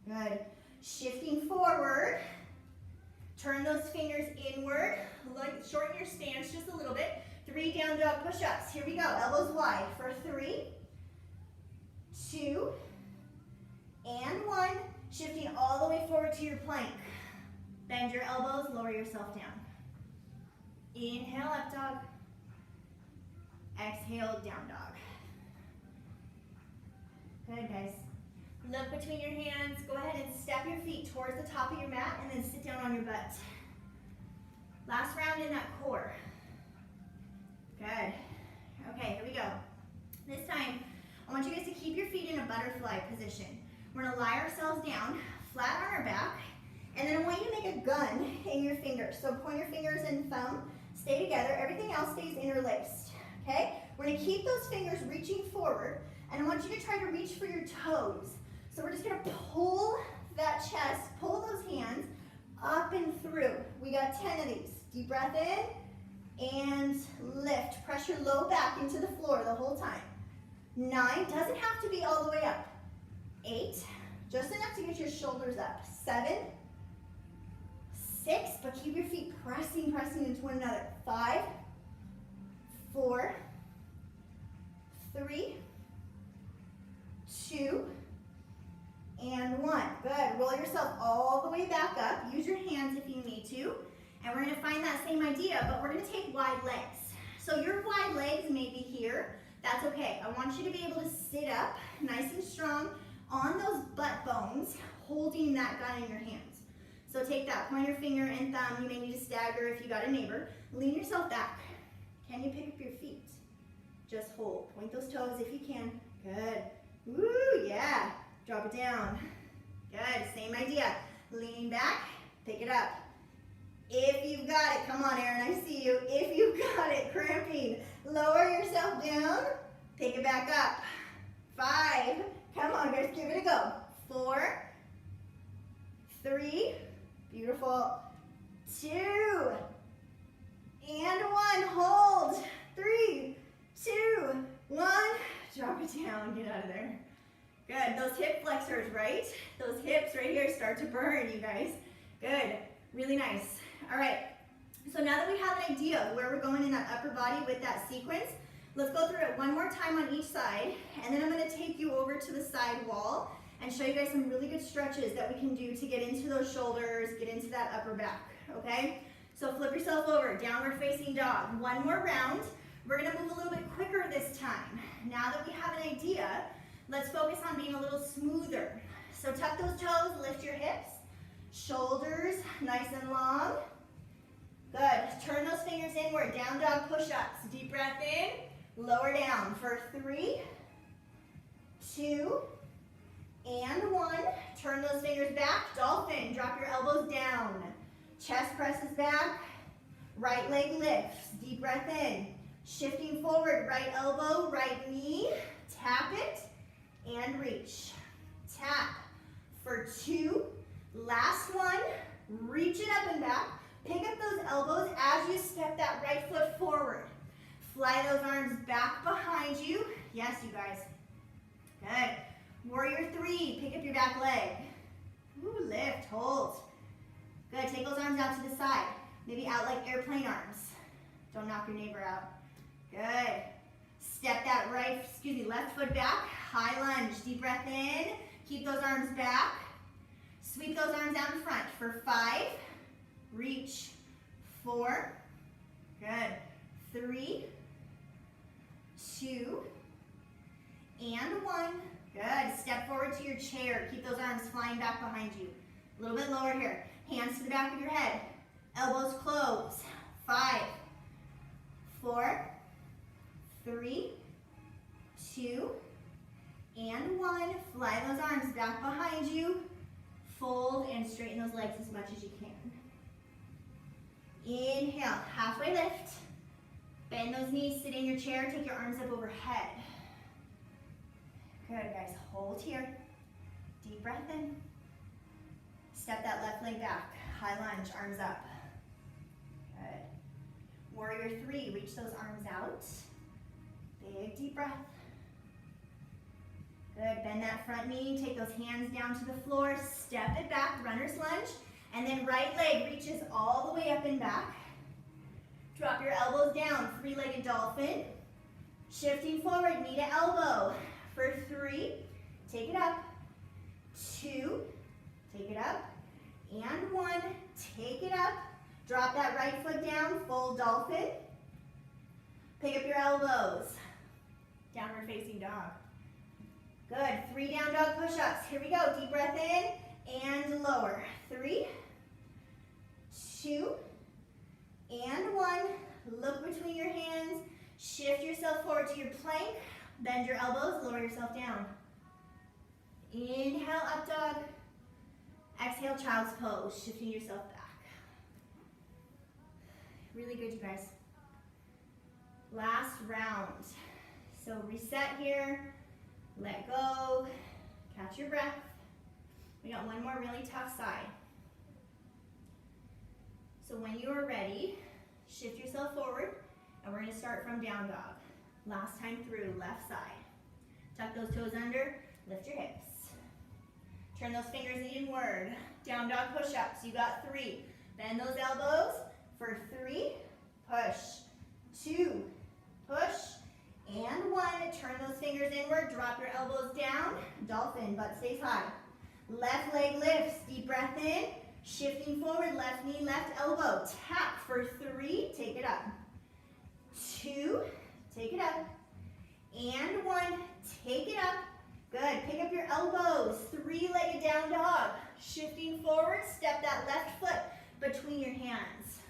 Good. Shifting forward. Turn those fingers inward. Shorten your stance just a little bit. 3 down dog push-ups. Here we go. Elbows wide for 3, 2, and 1. Shifting all the way forward to your plank. Bend your elbows, lower yourself down. Inhale, up dog. Exhale, down dog. Good, guys. Look between your hands. Go ahead and step your feet towards the top of your mat and then sit down on your butt. Last round in that core. Good. Okay, here we go. This time, I want you guys to keep your feet in a butterfly position. We're gonna lie ourselves down, flat on our back, and then I want you to make a gun in your fingers. So pointer fingers and thumb stay together. Everything else stays interlaced, okay? We're gonna keep those fingers reaching forward, and I want you to try to reach for your toes. So we're just gonna pull that chest, pull those hands up and through. We got 10 of these. Deep breath in and lift. Pressure low back into the floor the whole time. 9, doesn't have to be all the way up. 8, just enough to get your shoulders up. 7, 6, but keep your feet pressing into one another. 5, 4, 3, 2, and 1. Good. Roll yourself all the way back up. Use your hands if you need to. And we're going to find that same idea, but we're going to take wide legs. So your wide legs may be here. That's okay. I want you to be able to sit up nice and strong on those butt bones, holding that gun in your hands. So take that pointer finger and thumb. You may need to stagger if you got a neighbor. Lean yourself back. Can you pick up your feet? Just hold. Point those toes if you can. Good. Woo, yeah. Drop it down. Good. Same idea. Leaning back, pick it up. If you've got it, come on, Aaron, I see you. If you've got it, cramping, lower yourself down, pick it back up. 5, come on, guys, give it a go. 4, 3, beautiful. 2, and 1, hold. 3, 2, 1, drop it down, get out of there. Good, those hip flexors, right? Those hips right here start to burn, you guys. Good, really nice. All right, so now that we have an idea of where we're going in that upper body with that sequence, let's go through it one more time on each side, and then I'm gonna take you over to the side wall and show you guys some really good stretches that we can do to get into those shoulders, get into that upper back, okay? So flip yourself over, downward facing dog. One more round. We're gonna move a little bit quicker this time. Now that we have an idea, let's focus on being a little smoother. So tuck those toes, lift your hips, shoulders nice and long. Good. Turn those fingers inward. Down dog push-ups. Deep breath in. Lower down for 3, 2, and 1. Turn those fingers back. Dolphin. Drop your elbows down. Chest presses back. Right leg lifts. Deep breath in. Shifting forward. Right elbow, right knee. Tap it and reach. Tap for 2. Last one. Reach it up and back. Pick up those elbows as you step that right foot forward. Fly those arms back behind you. Yes, you guys. Good. Warrior 3, pick up your back leg. Ooh, lift, hold. Good, take those arms out to the side. Maybe out like airplane arms. Don't knock your neighbor out. Good. Step that left foot back, high lunge, deep breath in, keep those arms back, sweep those arms out in front for 5, reach, 4, good, 3, 2, and 1, good. Step forward to your chair, keep those arms flying back behind you. A little bit lower here, hands to the back of your head, elbows close, 5, 4, 3, 2, and 1. Fly those arms back behind you. Fold and straighten those legs as much as you can. Inhale, halfway lift. Bend those knees, sit in your chair, take your arms up overhead. Good, guys, hold here. Deep breath in. Step that left leg back. High lunge, arms up. Good. Warrior 3, reach those arms out. Big deep breath. Good, bend that front knee, take those hands down to the floor, step it back, runner's lunge, and then right leg reaches all the way up and back. Drop your elbows down, 3-legged dolphin. Shifting forward, knee to elbow. For 3, take it up. 2, take it up. And 1, take it up. Drop that right foot down, full dolphin. Pick up your elbows. Downward facing dog. Good, 3 down dog push-ups. Here we go, deep breath in and lower. 3, 2, and 1. Look between your hands. Shift yourself forward to your plank. Bend your elbows, lower yourself down. Inhale, up dog. Exhale, child's pose, shifting yourself back. Really good, you guys. Last round. So reset here, let go, catch your breath. We got one more really tough side. So when you are ready, shift yourself forward, and we're gonna start from down dog. Last time through, left side. Tuck those toes under, lift your hips. Turn those fingers inward. Down dog push-ups, you got 3. Bend those elbows for 3, push, 2, push, and 1. Turn those fingers inward, drop your elbows down, dolphin, butt stays high. Left leg lifts, deep breath in, shifting forward, left knee, left elbow. Tap for 3, take it up. 2, take it up. And 1, take it up. Good, pick up your elbows, 3-legged down dog. Shifting forward, step that left foot between your hands.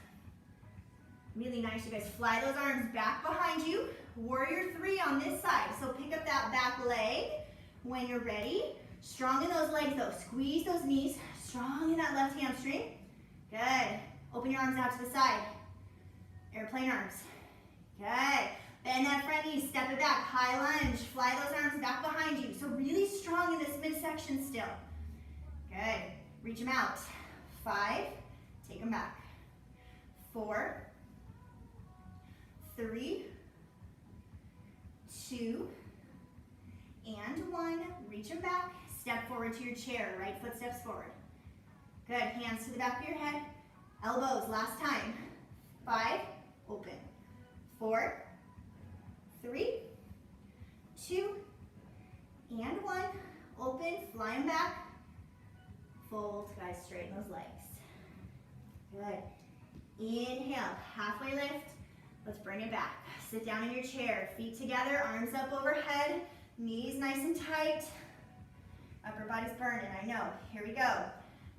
Really nice, you guys. Fly those arms back behind you. Warrior 3 on this side. So pick up that back leg when you're ready. Strong in those legs though. Squeeze those knees. Strong in that left hamstring. Good. Open your arms out to the side. Airplane arms. Good. Bend that front knee. Step it back. High lunge. Fly those arms back behind you. So really strong in this midsection still. Good. Reach them out. 5. Take them back. 4. 3, 2, and 1. Reach them back. Step forward to your chair. Right foot steps forward. Good. Hands to the back of your head. Elbows. Last time. 5. Open. 4, 3, 2, and 1. Open. Fly them back. Fold. Guys, straighten those legs. Good. Inhale. Halfway lift. Let's bring it back. Sit down in your chair. Feet together. Arms up overhead. Knees nice and tight. Upper body's burning, I know. Here we go.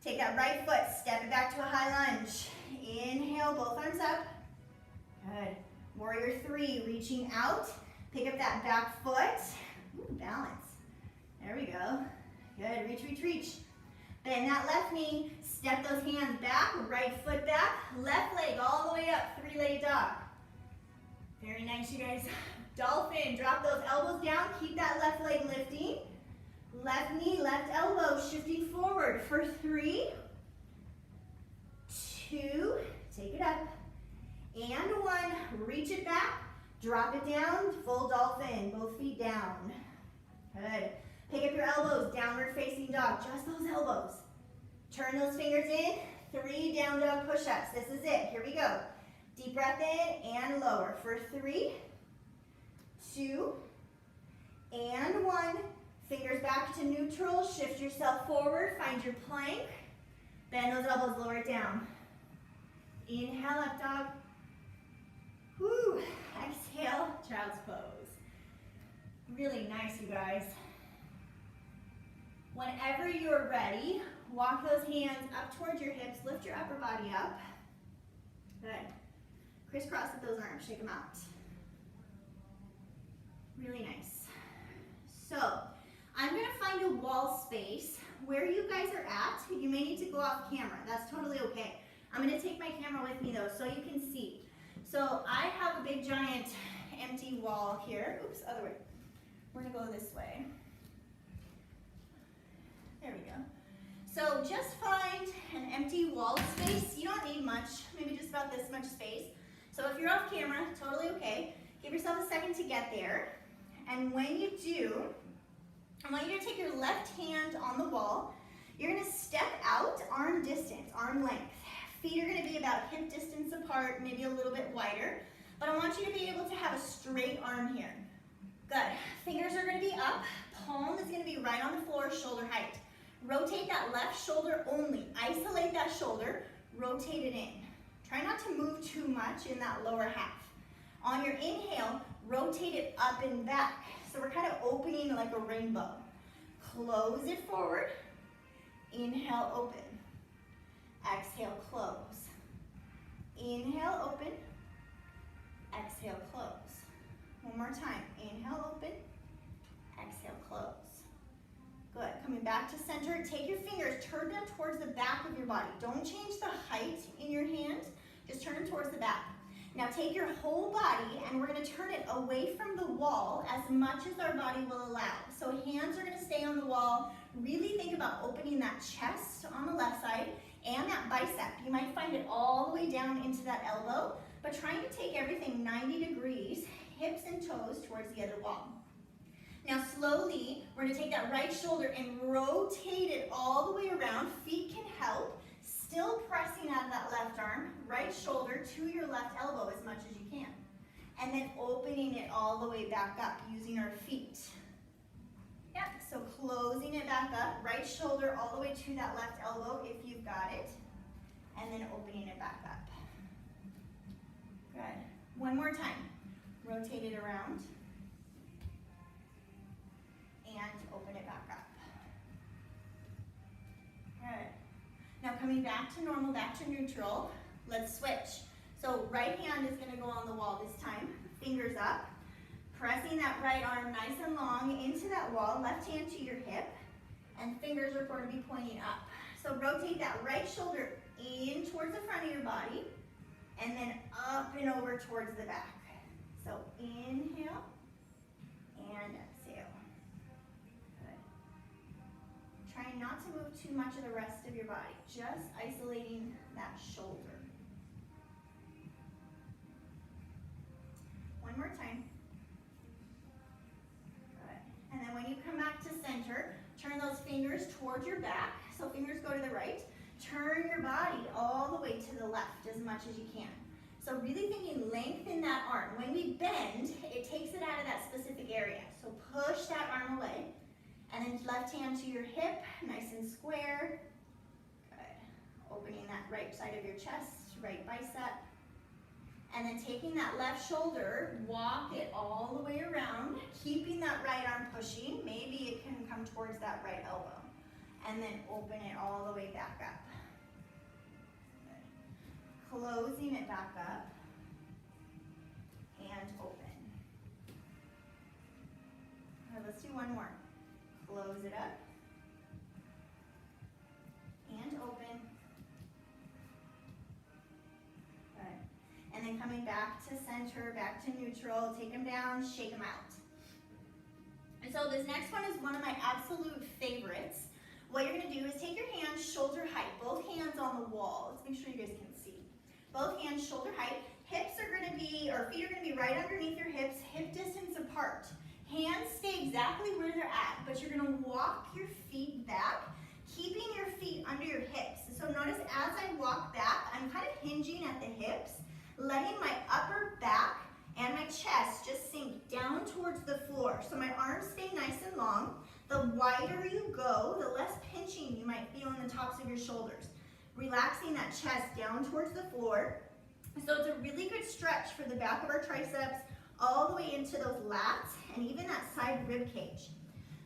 Take that right foot. Step it back to a high lunge. Inhale. Both arms up. Good. Warrior 3. Reaching out. Pick up that back foot. Ooh, balance. There we go. Good. Reach, reach, reach. Bend that left knee. Step those hands back. Right foot back. Left leg all the way up. 3-legged dog. Very nice, you guys. Dolphin. Drop those elbows down. Keep that left leg lifting. Left knee, left elbow. Shifting forward for 3, 2. Take it up. And 1. Reach it back. Drop it down. Full dolphin. Both feet down. Good. Pick up your elbows. Downward facing dog. Just those elbows. Turn those fingers in. 3 down dog push-ups. This is it. Here we go. Deep breath in and lower for 3, 2, and 1. Fingers back to neutral, shift yourself forward, find your plank. Bend those elbows, lower it down. Inhale, up dog. Woo. Exhale, child's pose. Really nice, you guys. Whenever you're ready, walk those hands up towards your hips, lift your upper body up. Good. Crisscross with those arms, shake them out. Really nice. So, I'm gonna find a wall space. Where you guys are at, you may need to go off camera. That's totally okay. I'm gonna take my camera with me though, so you can see. So I have a big giant empty wall here. Oops, other way. We're gonna go this way. There we go. So just find an empty wall space. You don't need much, maybe just about this much space. So if you're off camera, totally okay. Give yourself a second to get there. And when you do, I want you to take your left hand on the wall. You're gonna step out arm distance, arm length. Feet are gonna be about hip distance apart, maybe a little bit wider. But I want you to be able to have a straight arm here. Good. Fingers are gonna be up. Palm is gonna be right on the floor, shoulder height. Rotate that left shoulder only. Isolate that shoulder, rotate it in. Try not to move too much in that lower half. On your inhale, rotate it up and back. So we're kind of opening like a rainbow. Close it forward. Inhale, open. Exhale, close. Inhale, open. Exhale, close. One more time. Inhale, open. Exhale, close. Good. Coming back to center. Take your fingers, turn them towards the back of your body. Don't change the height in your hand. Just turn them towards the back. Now take your whole body and we're going to turn it away from the wall as much as our body will allow. So hands are going to stay on the wall. Really think about opening that chest on the left side and that bicep. You might find it all the way down into that elbow, but trying to take everything 90 degrees, hips and toes towards the other wall. Now slowly, we're going to take that right shoulder and rotate it all the way around. Feet can help. Still pressing out of that left arm, right shoulder to your left elbow as much as you can. And then opening it all the way back up using our feet. Yep, so closing it back up, right shoulder all the way to that left elbow if you've got it. And then opening it back up. Good. One more time. Rotate it around. And open it back up. Good. Now coming back to normal, back to neutral, let's switch. So right hand is gonna go on the wall this time, fingers up, pressing that right arm nice and long into that wall, left hand to your hip, and fingers are going to be pointing up. So rotate that right shoulder in towards the front of your body, and then up and over towards the back. So inhale, and exhale. Trying not to move too much of the rest of your body, just isolating that shoulder. One more time. Good. And then when you come back to center, turn those fingers towards your back. So fingers go to the right. Turn your body all the way to the left as much as you can. So really thinking lengthen that arm. When we bend, it takes it out of that specific area. So push that arm away. And then left hand to your hip, nice and square. Good. Opening that right side of your chest, right bicep. And then taking that left shoulder, walk it all the way around, keeping that right arm pushing. Maybe it can come towards that right elbow. And then open it all the way back up. Good. Closing it back up. And open. All right, let's do one more. Close it up, and open. Good. And then coming back to center, back to neutral, take them down, shake them out. And so this next one is one of my absolute favorites. What you're gonna do is take your hands shoulder height, both hands on the wall. Let's make sure you guys can see. Both hands shoulder height. Hips are gonna be, or feet are gonna be right underneath your hips, hip distance apart. Hands stay exactly where they're at, but you're gonna walk your feet back, keeping your feet under your hips. So notice as I walk back, I'm kind of hinging at the hips, letting my upper back and my chest just sink down towards wider you go, the less pinching you might feel in the tops of your shoulders. Relaxing that chest down towards the floor. So it's a really good stretch for the back of our triceps, all the way into those lats, and even that side rib cage.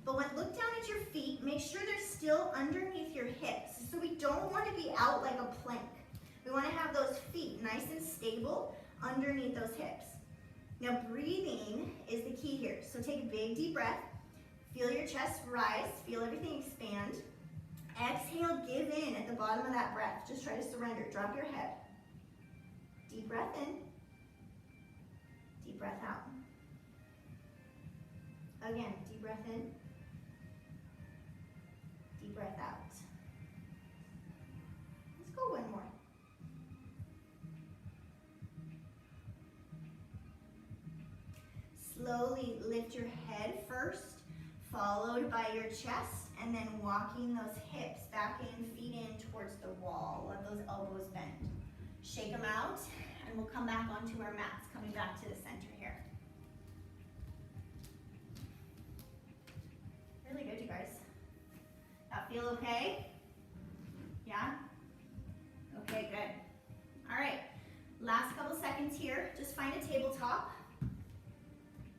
But when look down at your feet, make sure they're still underneath your hips. So we don't want to be out like a plank. We want to have those feet nice and stable underneath those hips. Now breathing is the key here. So take a big deep breath. Feel your chest rise. Feel everything expand. Exhale, give in at the bottom of that breath. Just try to surrender. Drop your head. Deep breath in. Deep breath out. Again, deep breath in. Deep breath out. Let's go one more. Slowly lift your head first, followed by your chest, and then walking those hips back in, feet in towards the wall. Let those elbows bend. Shake them out, and we'll come back onto our mats, coming back to the center here. Really good, you guys. That feel okay? Yeah? Okay, good. All right, last couple seconds here. Just find a tabletop.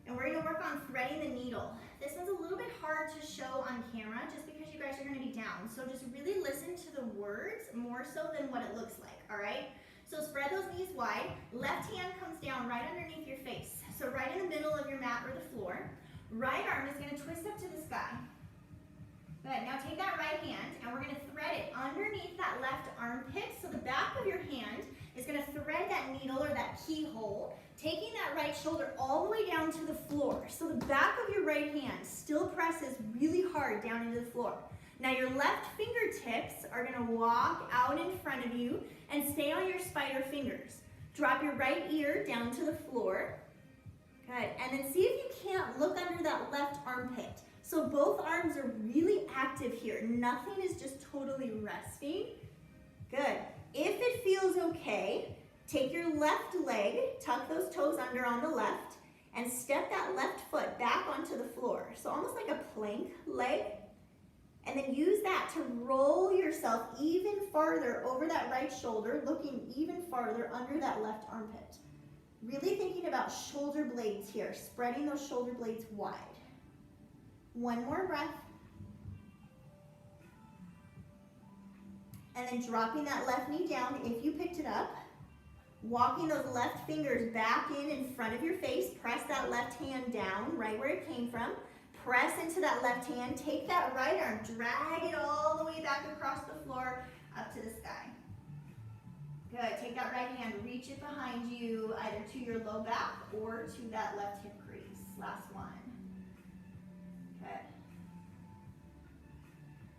And we're gonna work on threading the needle. This one's a little bit hard to show on camera just because you guys are gonna be down. So just really listen to the words more so than what it looks like, all right? So spread those knees wide. Left hand comes down right underneath your face. So right in the middle of your mat or the floor. Right arm is gonna twist up to the sky. Good, now take that right hand and we're gonna thread it underneath that left armpit. So the back of your hand is gonna thread that needle or that keyhole, taking that right shoulder all the way down to the floor. So the back of your right hand still presses really hard down into the floor. Now your left fingertips are gonna walk out in front of you and stay on your spider fingers. Drop your right ear down to the floor. Good, and then see if you can't look under that left armpit. So both arms are really active here. Nothing is just totally resting. Good. If it feels okay, take your left leg, tuck those toes under on the left, and step that left foot back onto the floor. So almost like a plank leg. And then use that to roll yourself even farther over that right shoulder, looking even farther under that left armpit. Really thinking about shoulder blades here, spreading those shoulder blades wide. One more breath. And then dropping that left knee down if you picked it up. Walking those left fingers back in front of your face. Press that left hand down right where it came from. Press into that left hand. Take that right arm. Drag it all the way back across the floor up to the sky. Good. Take that right hand. Reach it behind you either to your low back or to that left hip crease. Last one. Good.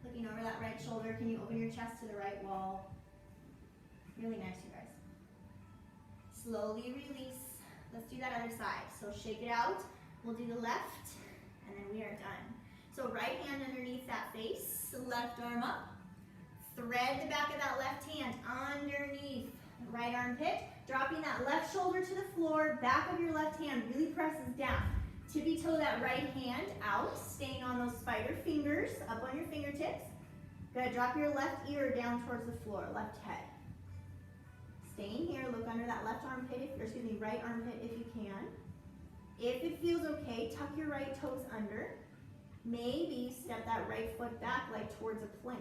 Looking over that right shoulder. Can you open your chest to the right wall? Really nice, you guys. Slowly release. Let's do that other side. So shake it out. We'll do the left, and then we are done. So right hand underneath that face, left arm up. Thread the back of that left hand underneath the right armpit. Dropping that left shoulder to the floor. Back of your left hand really presses down. Tippy toe that right hand out, staying on those spider fingers, up on your fingertips. Good. Drop your left ear down towards the floor, left head. Staying here, look under that left armpit, right armpit if you can. If it feels okay, tuck your right toes under. Maybe step that right foot back like towards a plank.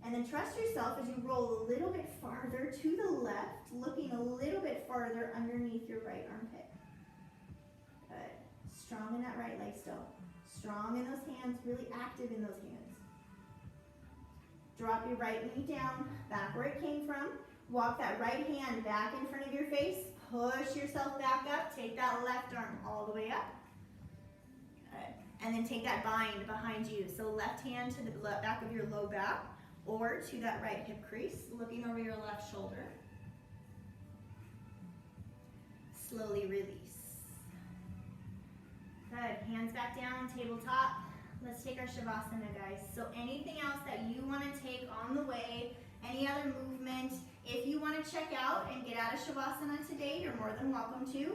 And then trust yourself as you roll a little bit farther to the left, looking a little bit farther underneath your right armpit. Good. Strong in that right leg still. Strong in those hands, really active in those hands. Drop your right knee down, back where it came from. Walk that right hand back in front of your face. Push yourself back up. Take that left arm all the way up. Good. And then take that bind behind you. So left hand to the back of your low back or to that right hip crease, looking over your left shoulder. Slowly release. Good. Hands back down, tabletop. Let's take our Shavasana, guys. So anything else that you want to take on the way, any other movement, if you want to check out and get out of Shavasana today, you're more than welcome to.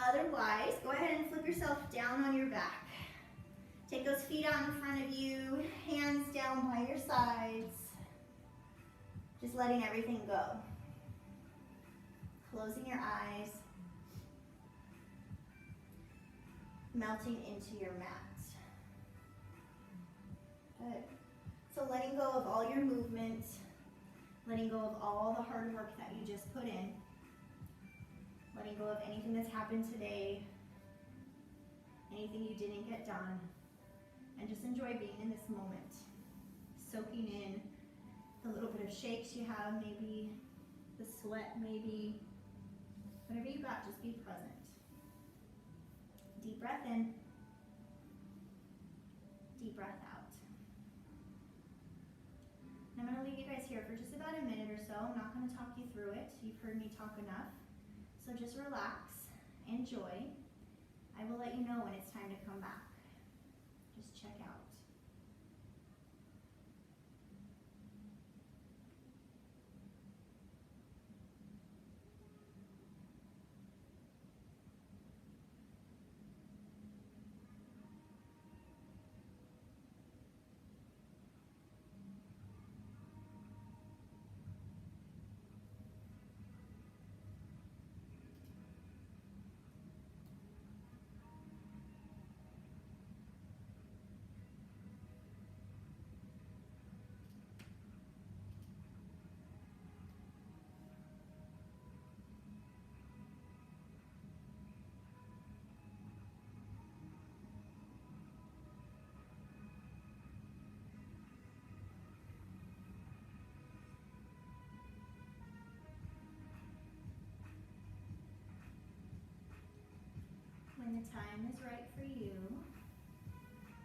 Otherwise, go ahead and flip yourself down on your back. Take those feet out in front of you, hands down by your sides. Just letting everything go. Closing your eyes. Melting into your mat. Good. So letting go of all your movement, letting go of all the hard work that you just put in, letting go of anything that's happened today, anything you didn't get done, and just enjoy being in this moment, soaking in the little bit of shakes you have, maybe the sweat, maybe whatever you got, just be present. Deep breath in, deep breath out. I'm going to leave you guys here for just about a minute or so. I'm not going to talk you through it. You've heard me talk enough. So just relax, enjoy. I will let you know when it's time to come back. Just check out. When the time is right for you,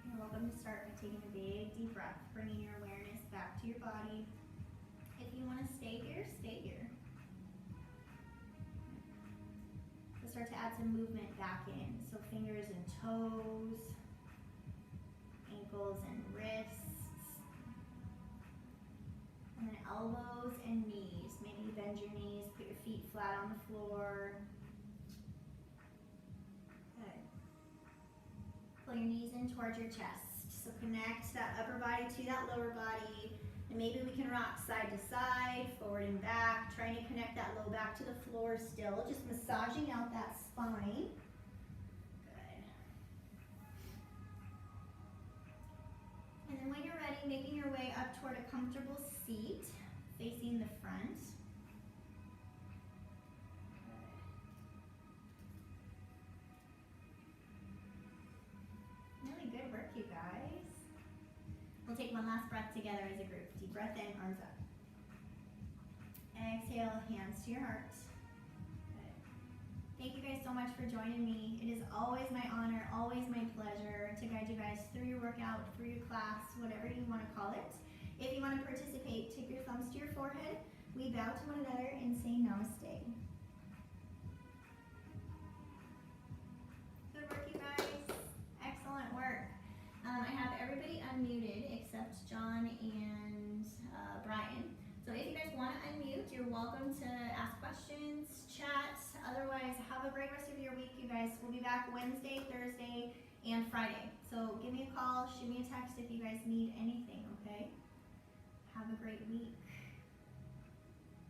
you're welcome to start by taking a big deep breath, bringing your awareness back to your body. If you want to stay here, stay here. So start to add some movement back in. So fingers and toes, ankles and wrists, and then elbows and knees. Maybe you bend your knees, put your feet flat on the floor. Pull your knees in towards your chest. So connect that upper body to that lower body. And maybe we can rock side to side, forward and back, trying to connect that low back to the floor still. Just massaging out that spine. Good. And then when you're ready, making your way up toward a comfortable seat, facing the front. Good work, you guys. We'll take one last breath together as a group. Deep breath in, arms up. Exhale, hands to your heart. Good. Thank you guys so much for joining me. It is always my honor, always my pleasure to guide you guys through your workout, through your class, whatever you want to call it. If you want to participate, take your thumbs to your forehead. We bow to one another and say namaste. Good work, you guys. Excellent work. I have everybody unmuted except John and Brian. So if you guys want to unmute, you're welcome to ask questions, chat. Otherwise, have a great rest of your week, you guys. We'll be back Wednesday, Thursday, and Friday. So give me a call, shoot me a text if you guys need anything, okay? Have a great week.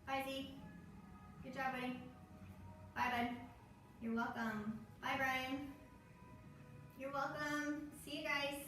Bye, Z. Good job, buddy. Bye, bud. You're welcome. Bye, Brian. You're welcome. See you guys.